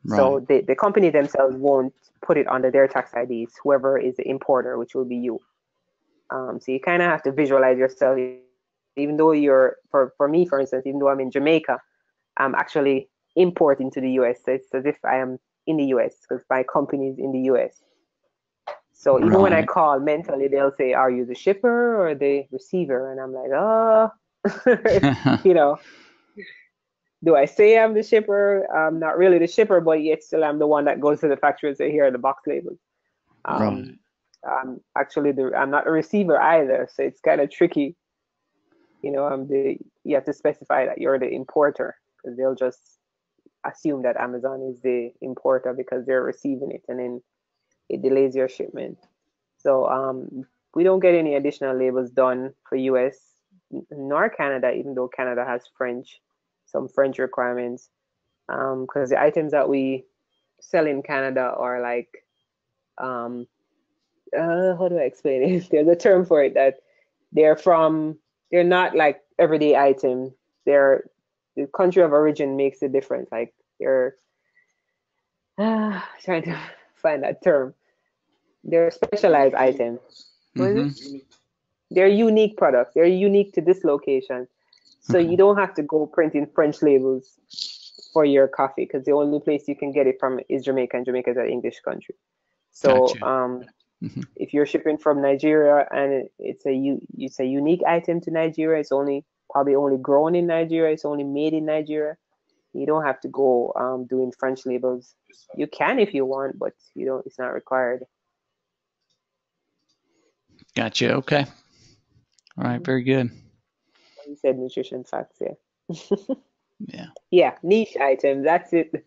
Right. So the company themselves won't put it under their tax IDs, whoever is the importer, which will be you. So you kind of have to visualize yourself, even though for me, for instance, even though I'm in Jamaica, I'm actually importing to the US. So it's as if I am in the US because my company is in the US. So even when I call, mentally they'll say, are you the shipper or the receiver? And I'm like, oh, you know, do I say I'm the shipper? I'm not really the shipper, but yet still I'm the one that goes to the factory and say, here are the box labels. Actually, I'm not a receiver either, so it's kind of tricky. You know, you have to specify that you're the importer, because they'll just assume that Amazon is the importer because they're receiving it, and then it delays your shipment. So we don't get any additional labels done for US nor Canada, even though Canada has some French requirements, because the items that we sell in Canada are like, how do I explain it? There's a term for it, that they're not like everyday items. The country of origin makes a difference. Like they're trying to find that term. They're specialized items. Mm-hmm. They're unique products. They're unique to this location. So you don't have to go printing French labels for your coffee, because the only place you can get it from is Jamaica, and Jamaica is an English country. So gotcha. If you're shipping from Nigeria and it's a unique item to Nigeria, it's probably only grown in Nigeria, it's only made in Nigeria, you don't have to go doing French labels. You can if you want, but it's not required. Gotcha. Okay. All right. Very good. You said nutrition facts, yeah. Yeah. Yeah, niche items. That's it.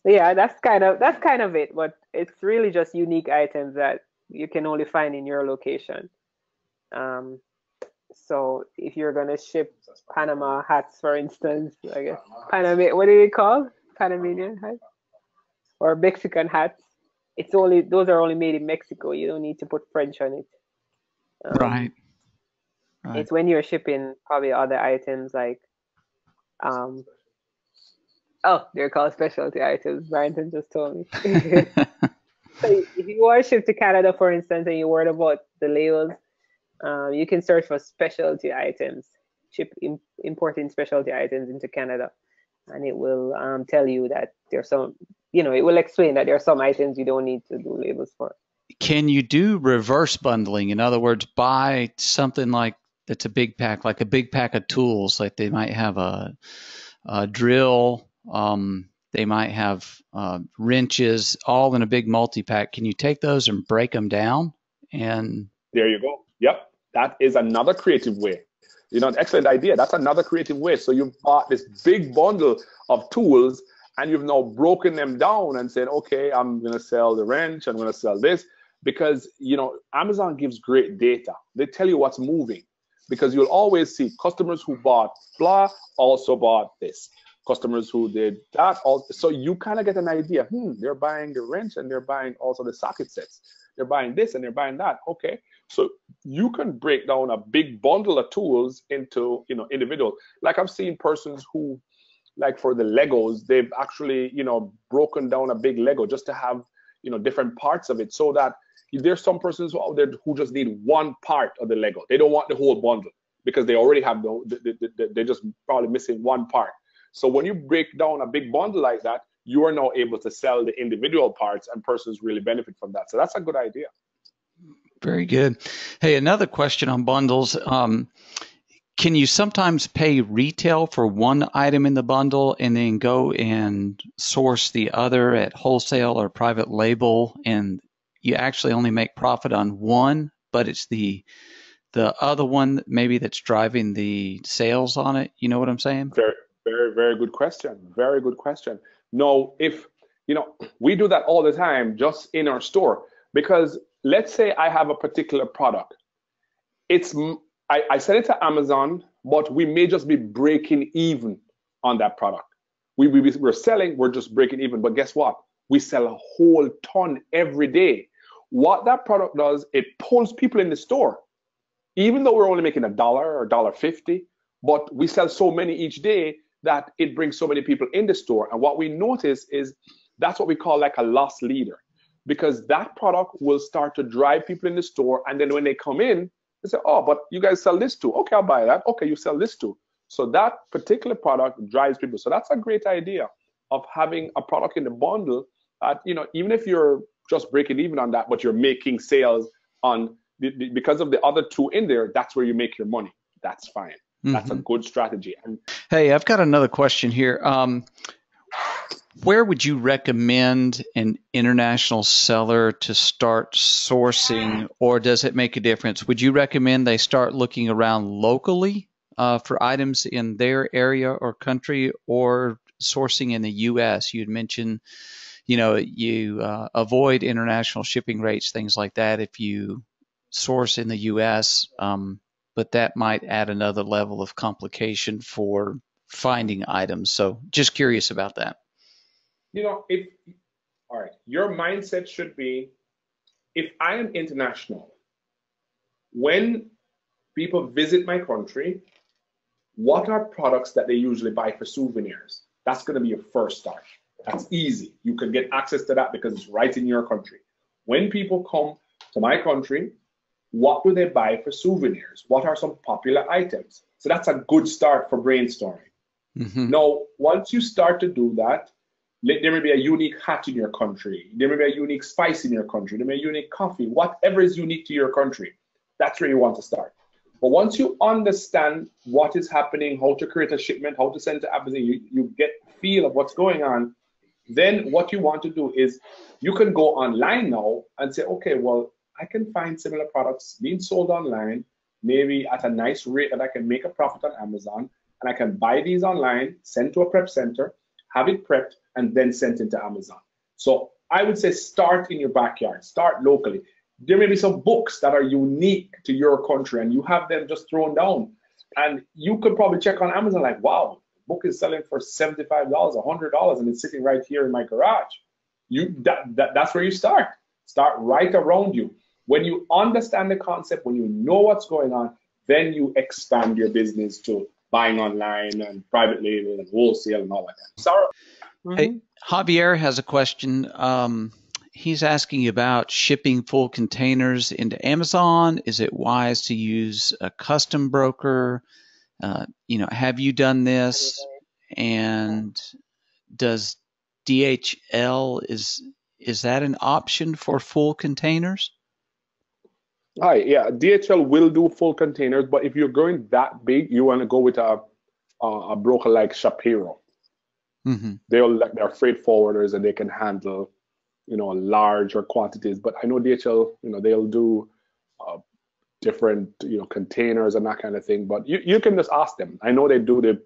Yeah, that's kind of it. But it's really just unique items that you can only find in your location. So if you're gonna ship Panama hats, for instance, I guess what do they call Panamanian hats or Mexican hats? Those are only made in Mexico. You don't need to put French on it. Right. It's when you're shipping probably other items like, they're called specialty items. Barrington just told me. So if you want to ship to Canada, for instance, and you're worried about the labels, you can search for specialty items, importing specialty items into Canada, and it will tell you that there's some, it will explain that there are some items you don't need to do labels for. Can you do reverse bundling? In other words, buy something that's a big pack, like a big pack of tools, like they might have a drill, they might have wrenches, all in a big multi-pack. Can you take those and break them down? And there you go. Yep, that is another creative way. An excellent idea. That's another creative way. So you've bought this big bundle of tools, and you've now broken them down and said, okay, I'm going to sell the wrench, I'm going to sell this, because Amazon gives great data. They tell you what's moving, because you'll always see customers who bought blah also bought this, customers who did that also. So you kind of get an idea. They're buying the wrench and they're buying also the socket sets. They're buying this and they're buying that. Okay, so you can break down a big bundle of tools into individual. Like I've seen persons who, like for the Legos, they've actually broken down a big Lego just to have different parts of it, so that there's some persons out there who just need one part of the Lego. They don't want the whole bundle. because they already have they're just probably missing one part. So when you break down a big bundle like that, you are now able to sell the individual parts, and persons really benefit from that. So that's a good idea. Very good. Hey, another question on bundles. Can you sometimes pay retail for one item in the bundle and then go and source the other at wholesale or private label, and you actually only make profit on one, but it's the other one maybe that's driving the sales on it? You know what I'm saying? Very, very, very good question. Very good question. No, if, we do that all the time just in our store, because let's say I have a particular product. I sell it to Amazon, but we may just be breaking even on that product. We're selling, we're just breaking even. But guess what? We sell a whole ton every day. What that product does, it pulls people in the store. Even though we're only making $1 or $1.50, but we sell so many each day that it brings so many people in the store. And what we notice is that's what we call like a loss leader, because that product will start to drive people in the store. And then when they come in, they say, oh, but you guys sell this too. Okay, I'll buy that. Okay, you sell this too. So that particular product drives people. So that's a great idea of having a product in the bundle that, even if you're just breaking even on that, but you're making sales on because of the other two in there, that's where you make your money. That's fine. That's a good strategy. And hey, I've got another question here. Where would you recommend an international seller to start sourcing, or does it make a difference? Would you recommend they start looking around locally for items in their area or country, or sourcing in the U.S.? You'd mentioned, you avoid international shipping rates, things like that, if you source in the U.S., but that might add another level of complication for finding items. So just curious about that. All right, your mindset should be, if I am international, when people visit my country, what are products that they usually buy for souvenirs? That's going to be your first start. That's easy. You can get access to that because it's right in your country. When people come to my country, what do they buy for souvenirs? What are some popular items? So that's a good start for brainstorming. Now, once you start to do that, there may be a unique hat in your country. There may be a unique spice in your country. There may be a unique coffee, whatever is unique to your country. That's where you want to start. But once you understand what is happening, how to create a shipment, how to send to Amazon, you get a feel of what's going on, then what you want to do is you can go online now and say, okay, well, I can find similar products being sold online, maybe at a nice rate that I can make a profit on Amazon, and I can buy these online, send to a prep center, have it prepped, and then sent into Amazon. So I would say start in your backyard, start locally. There may be some books that are unique to your country and you have them just thrown down. And you could probably check on Amazon like, wow, the book is selling for $75, $100, and it's sitting right here in my garage. That's where you start. Start right around you. When you understand the concept, when you know what's going on, then you expand your business to buying online and private label and wholesale and all like that. Sarah? Hey, Javier has a question. He's asking about shipping full containers into Amazon. Is it wise to use a custom broker? Have you done this? And does DHL, is that an option for full containers? Hi, yeah, DHL will do full containers, but if you're going that big, you want to go with a broker like Shapiro. They're freight forwarders and they can handle, larger quantities. But I know DHL, they'll do different, containers and that kind of thing. But you can just ask them. I know they do the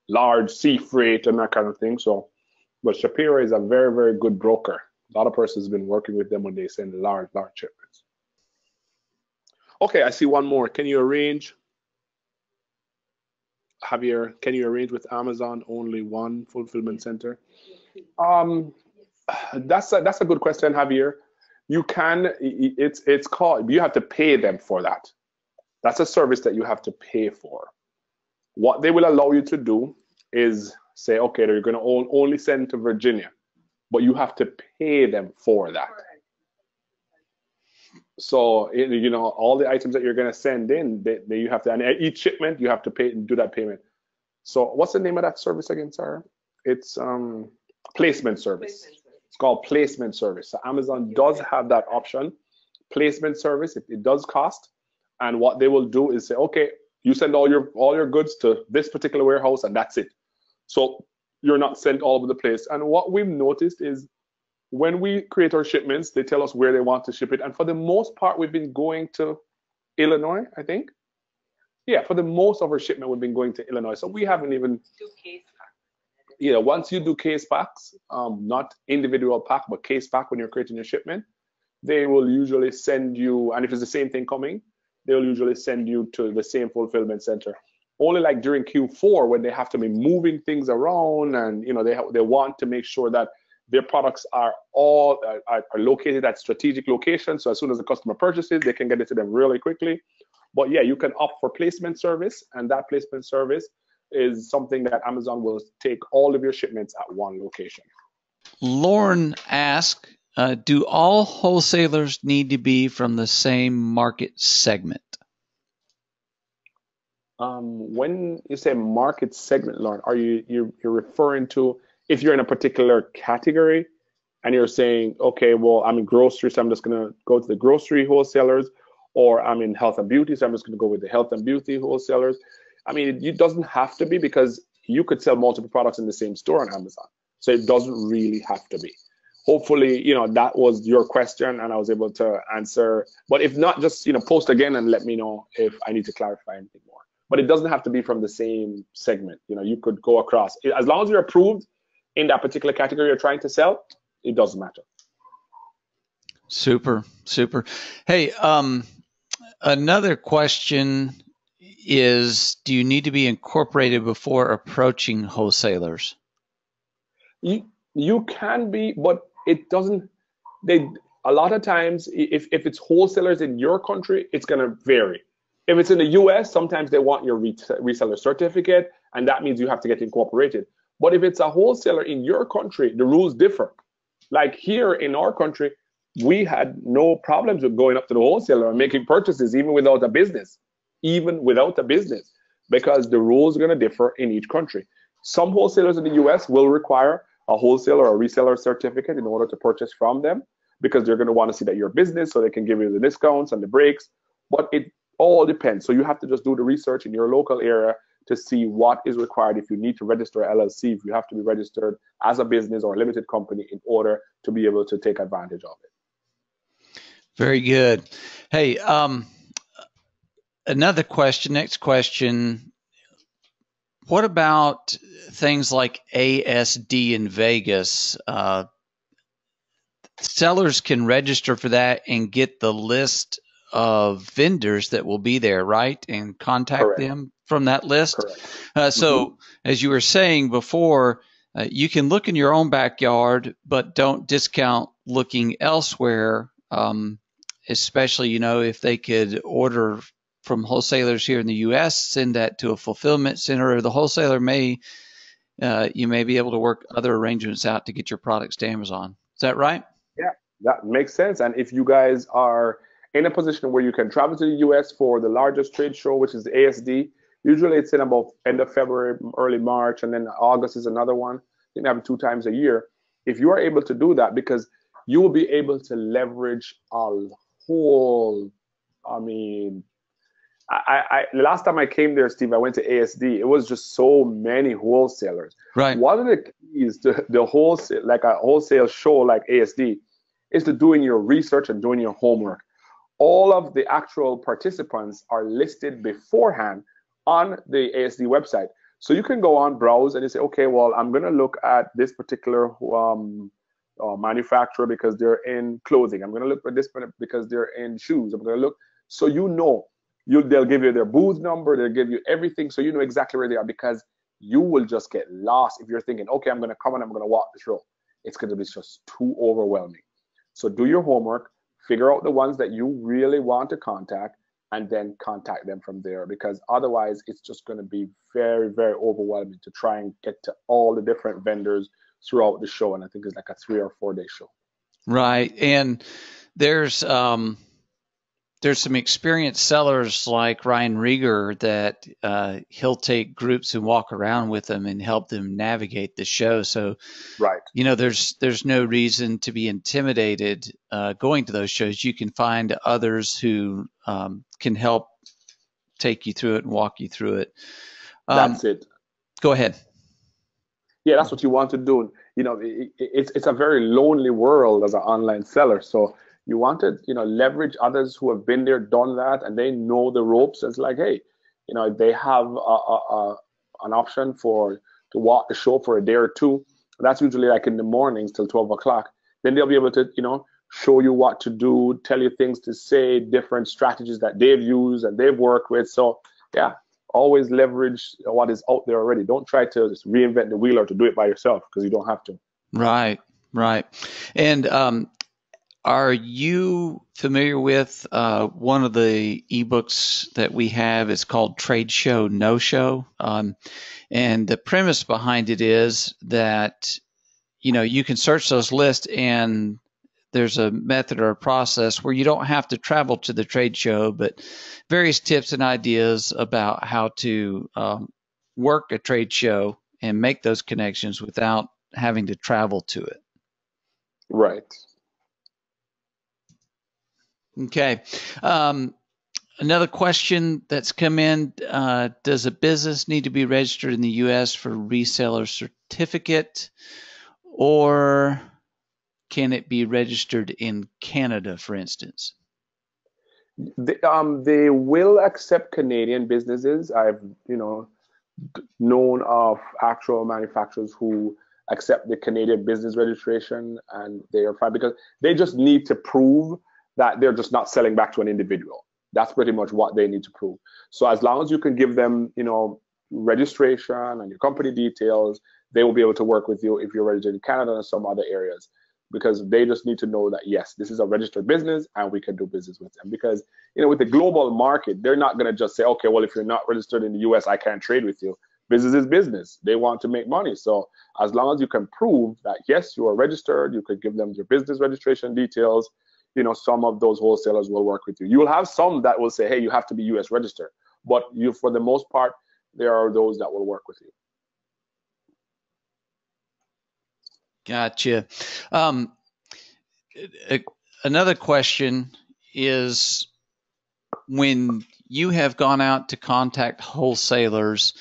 large sea freight and that kind of thing. So, but Shapiro is a very, very good broker. A lot of persons have been working with them when they send large shipments. Okay, I see one more. Can you arrange, Javier, can you arrange with Amazon only one fulfillment center? That's a good question, Javier. You can, it's called, you have to pay them for that. That's a service that you have to pay for. What they will allow you to do is say, okay, they're going to only send to Virginia, but you have to pay them for that. So all the items that you're going to send in, you have to, and each shipment you have to pay and do that payment. So what's the name of that service again, Sarah? It's placement service. It's called placement service. So Amazon does have that option, placement service. It does cost, and what they will do is say, okay, you send all your goods to this particular warehouse, and that's it. So you're not sent all over the place. And what we've noticed is when we create our shipments, they tell us where they want to ship it, and for the most part, we've been going to Illinois, I think. Yeah, for the most of our shipment, we've been going to Illinois. So we haven't even Do case packs. yeah, once you do case packs, not individual pack, but case pack when you're creating your shipment, they will usually send you, and if it's the same thing coming, they'll usually send you to the same fulfillment center. Only like during Q4 when they have to be moving things around, and they want to make sure that their products are all are located at strategic locations. So as soon as the customer purchases, they can get it to them really quickly. But yeah, you can opt for placement service, and that placement service is something that Amazon will take all of your shipments at one location. Lauren asked, do all wholesalers need to be from the same market segment? When you say market segment, Lauren, are you're referring to if you're in a particular category and you're saying, okay, well, I'm in grocery, so I'm just going to go to the grocery wholesalers, or I'm in health and beauty, so I'm just going to go with the health and beauty wholesalers. I mean, it doesn't have to be, because you could sell multiple products in the same store on Amazon. So it doesn't really have to be. Hopefully, that was your question and I was able to answer. But if not, just, post again and let me know if I need to clarify anything more. But it doesn't have to be from the same segment. You could go across. As long as you're approved in that particular category you're trying to sell, it doesn't matter. Super, super. Hey, another question is, do you need to be incorporated before approaching wholesalers? You can be, but it doesn't. A lot of times, if it's wholesalers in your country, it's going to vary. If it's in the US, sometimes they want your reseller certificate, and that means you have to get incorporated. But if it's a wholesaler in your country, the rules differ. Like here in our country, we had no problems with going up to the wholesaler and making purchases even without a business, because the rules are going to differ in each country. Some wholesalers in the US will require a wholesaler or reseller certificate in order to purchase from them, because they're going to want to see that you're a business so they can give you the discounts and the breaks. But it all depends. So you have to just do the research in your local area to see what is required. If you need to register a LLC, if you have to be registered as a business or a limited company in order to be able to take advantage of it. Very good. Hey, next question. What about things like ASD in Vegas? Sellers can register for that and get the list of vendors that will be there, right? And contact Correct. them from that list. Correct. So as you were saying before, you can look in your own backyard, but don't discount looking elsewhere, especially, if they could order from wholesalers here in the U.S., send that to a fulfillment center, or the wholesaler you may be able to work other arrangements out to get your products to Amazon. Is that right? Yeah, that makes sense. And if you guys are in a position where you can travel to the US for the largest trade show, which is the ASD, usually it's in about end of February, early March, and then August is another one. I think they have 2 times a year. If you are able to do that, because you will be able to leverage a whole, the last time I came there, Steve, I went to ASD. It was just so many wholesalers. Right. One of the keys to the wholesale, like a wholesale show like ASD, is to doing your research and doing your homework. All of the actual participants are listed beforehand on the ASD website. So you can go on, browse, and you say, okay, well, I'm going to look at this particular manufacturer because they're in clothing. I'm going to look for this because they're in shoes. I'm going to look. So they'll give you their booth number. They'll give you everything, so you know exactly where they are, because you will just get lost if you're thinking, okay, I'm going to come and I'm going to walk the show. It's going to be just too overwhelming. So do your homework, figure out the ones that you really want to contact, and then contact them from there, because otherwise it's just going to be very, very overwhelming to try and get to all the different vendors throughout the show. And I think it's like a 3 or 4 day show. Right. And there's there's some experienced sellers like Ryan Rieger that he'll take groups and walk around with them and help them navigate the show. So, Right. there's no reason to be intimidated going to those shows. You can find others who can help take you through it and walk you through it. That's it. Go ahead. Yeah, that's what you want to do. It's a very lonely world as an online seller. So you want to, leverage others who have been there, done that, and they know the ropes. It's like, hey, they have an option to walk the show for a day or two. That's usually like in the mornings till 12 o'clock. Then they'll be able to, show you what to do, tell you things to say, different strategies that they've used and they've worked with. So yeah, always leverage what is out there already. Don't try to just reinvent the wheel or to do it by yourself, because you don't have to. Right. And are you familiar with one of the ebooks that we have? It's called Trade Show No Show. And the premise behind it is that, you can search those lists, and there's a method or a process where you don't have to travel to the trade show, but various tips and ideas about how to work a trade show and make those connections without having to travel to it. Right. Okay. Another question that's come in, does a business need to be registered in the U.S. for reseller certificate, or can it be registered in Canada, for instance? They will accept Canadian businesses. I've, known of actual manufacturers who accept the Canadian business registration, and they are fine because they just need to prove that they're just not selling back to an individual. That's pretty much what they need to prove. So as long as you can give them, registration and your company details, they will be able to work with you if you're registered in Canada and some other areas, because they just need to know that, yes, this is a registered business and we can do business with them. Because, with the global market, they're not going to just say, okay, well, if you're not registered in the US, I can't trade with you. Business is business. They want to make money. So as long as you can prove that, yes, you are registered, you could give them your business registration details, some of those wholesalers will work with you. You will have some that will say, hey, you have to be US registered. But for the most part, there are those that will work with you. Gotcha. Another question is, when you have gone out to contact wholesalers,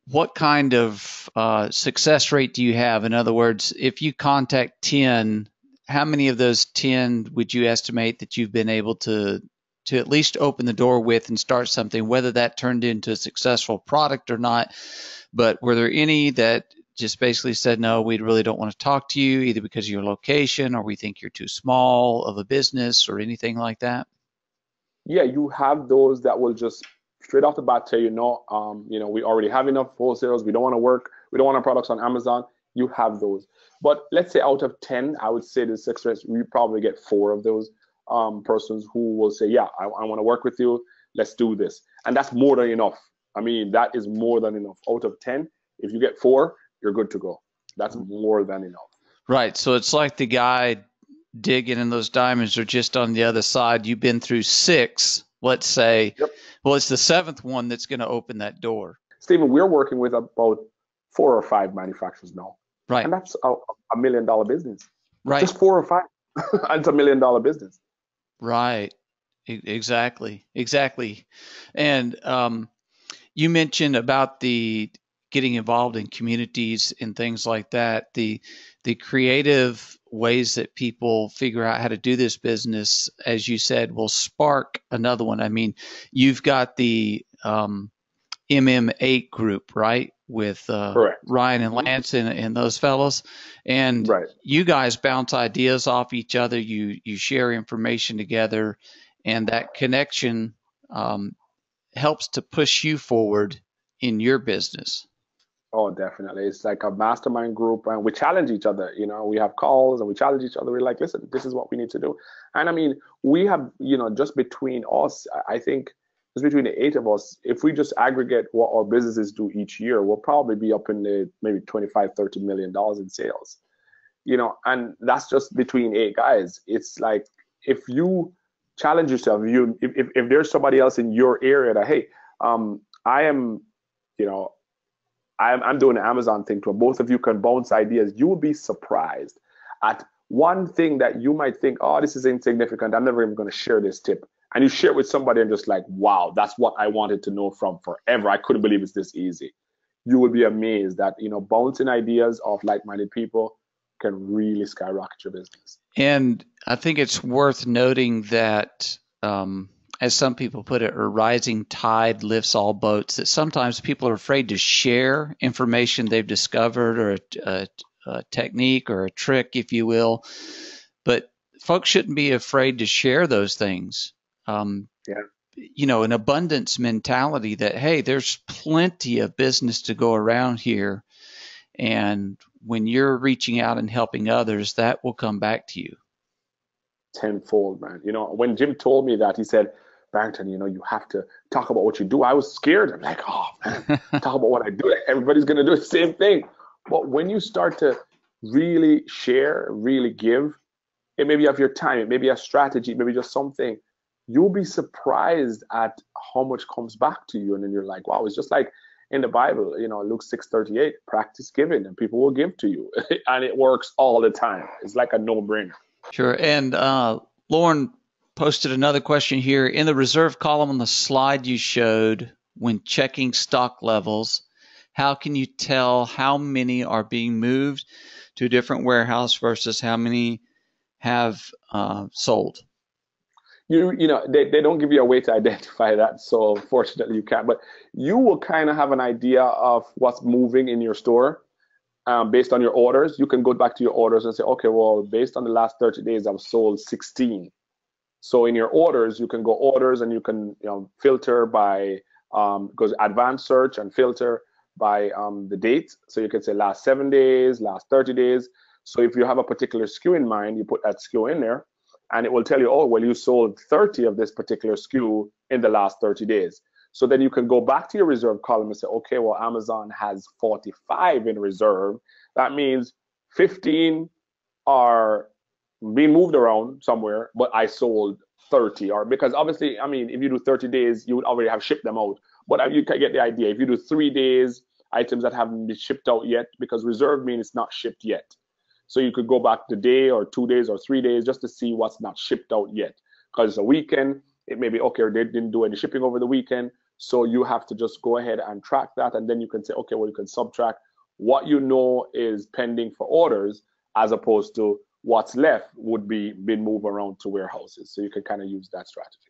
what kind of success rate do you have? In other words, if you contact 10, how many of those 10 would you estimate that you've been able to at least open the door with and start something, whether that turned into a successful product or not? But were there any that just basically said, no, we really don't want to talk to you, either because of your location or we think you're too small of a business or anything like that? Yeah, you have those that will just straight off the bat tell you, no, we already have enough wholesalers. We don't want to work. We don't want our products on Amazon. You have those. But let's say out of 10, I would say the success, we probably get 4 of those persons who will say, yeah, I want to work with you. Let's do this. And that's more than enough. I mean, that is more than enough. Out of 10, if you get 4, you're good to go. That's more than enough. Right. So it's like the guy digging in those diamonds are just on the other side. You've been through 6, let's say. Yep. Well, it's the 7th one that's going to open that door. Stephen, we're working with about 4 or 5 manufacturers now. Right. And that's a $1 million business. Right. Just 4 or 5. And it's $1 million business. Right. Exactly. And you mentioned about the getting involved in communities and things like that. The creative ways that people figure out how to do this business, as you said, will spark another one. I mean, you've got the MM8 group, right? With Ryan and Lance and those fellows. And right. You guys bounce ideas off each other. You share information together, and that connection helps to push you forward in your business. Oh, definitely. It's like a mastermind group, and we challenge each other. We have calls and we challenge each other. We're like, listen, this is what we need to do. And I mean, we have, just between us, I think just between the 8 of us, if we just aggregate what our businesses do each year, we'll probably be up in the maybe $25-30 million in sales. And that's just between 8 guys. It's like, if you challenge yourself. If there's somebody else in your area that, hey, I am, I'm doing the Amazon thing where both of you can bounce ideas, you will be surprised at one thing that you might think, oh, this is insignificant, I'm never even going to share this tip. And you share it with somebody and just like, wow, that's what I wanted to know from forever. I couldn't believe it's this easy. You will be amazed that, bouncing ideas of like-minded people can really skyrocket your business. And I think it's worth noting that, as some people put it, a rising tide lifts all boats, that sometimes people are afraid to share information they've discovered, or a technique or a trick, if you will. But folks shouldn't be afraid to share those things. An abundance mentality that, hey, there's plenty of business to go around here. And when you're reaching out and helping others, that will come back to you tenfold, man. When Jim told me that, he said, Barrington, you have to talk about what you do. I was scared. I'm like, oh man, talk about what I do. Everybody's going to do the same thing. But when you start to really share, really give, it maybe have your time, it may be a strategy, maybe just something, you'll be surprised at how much comes back to you. And then you're like, wow, it's just like in the Bible, Luke 6:38, practice giving and people will give to you. And it works all the time. It's like a no-brainer. Sure. And Lauren posted another question here. In the reserve column on the slide you showed, when checking stock levels, how can you tell how many are being moved to a different warehouse versus how many have sold? They don't give you a way to identify that, so fortunately you can't. But you will kind of have an idea of what's moving in your store based on your orders. You can go back to your orders and say, okay, well, based on the last 30 days, I've sold 16. So in your orders, you can go orders and you can filter by goes advanced search and filter by the date. So you can say last 7 days, last 30 days. So if you have a particular SKU in mind, you put that SKU in there and it will tell you, oh, well, you sold 30 of this particular SKU in the last 30 days. So then you can go back to your reserve column and say, okay, well, Amazon has 45 in reserve. That means 15 are being moved around somewhere, but I sold 30. Or because obviously, if you do 30 days, you would already have shipped them out. But you can get the idea. If you do 3 days, items that haven't been shipped out yet, because reserve means it's not shipped yet. So you could go back the day or 2 days or 3 days just to see what's not shipped out yet. Because it's a weekend, it may be, okay, they didn't do any shipping over the weekend. So you have to just go ahead and track that. And then you can say, okay, well, you can subtract what you know is pending for orders as opposed to what's left would be been moved around to warehouses. So you can kind of use that strategy.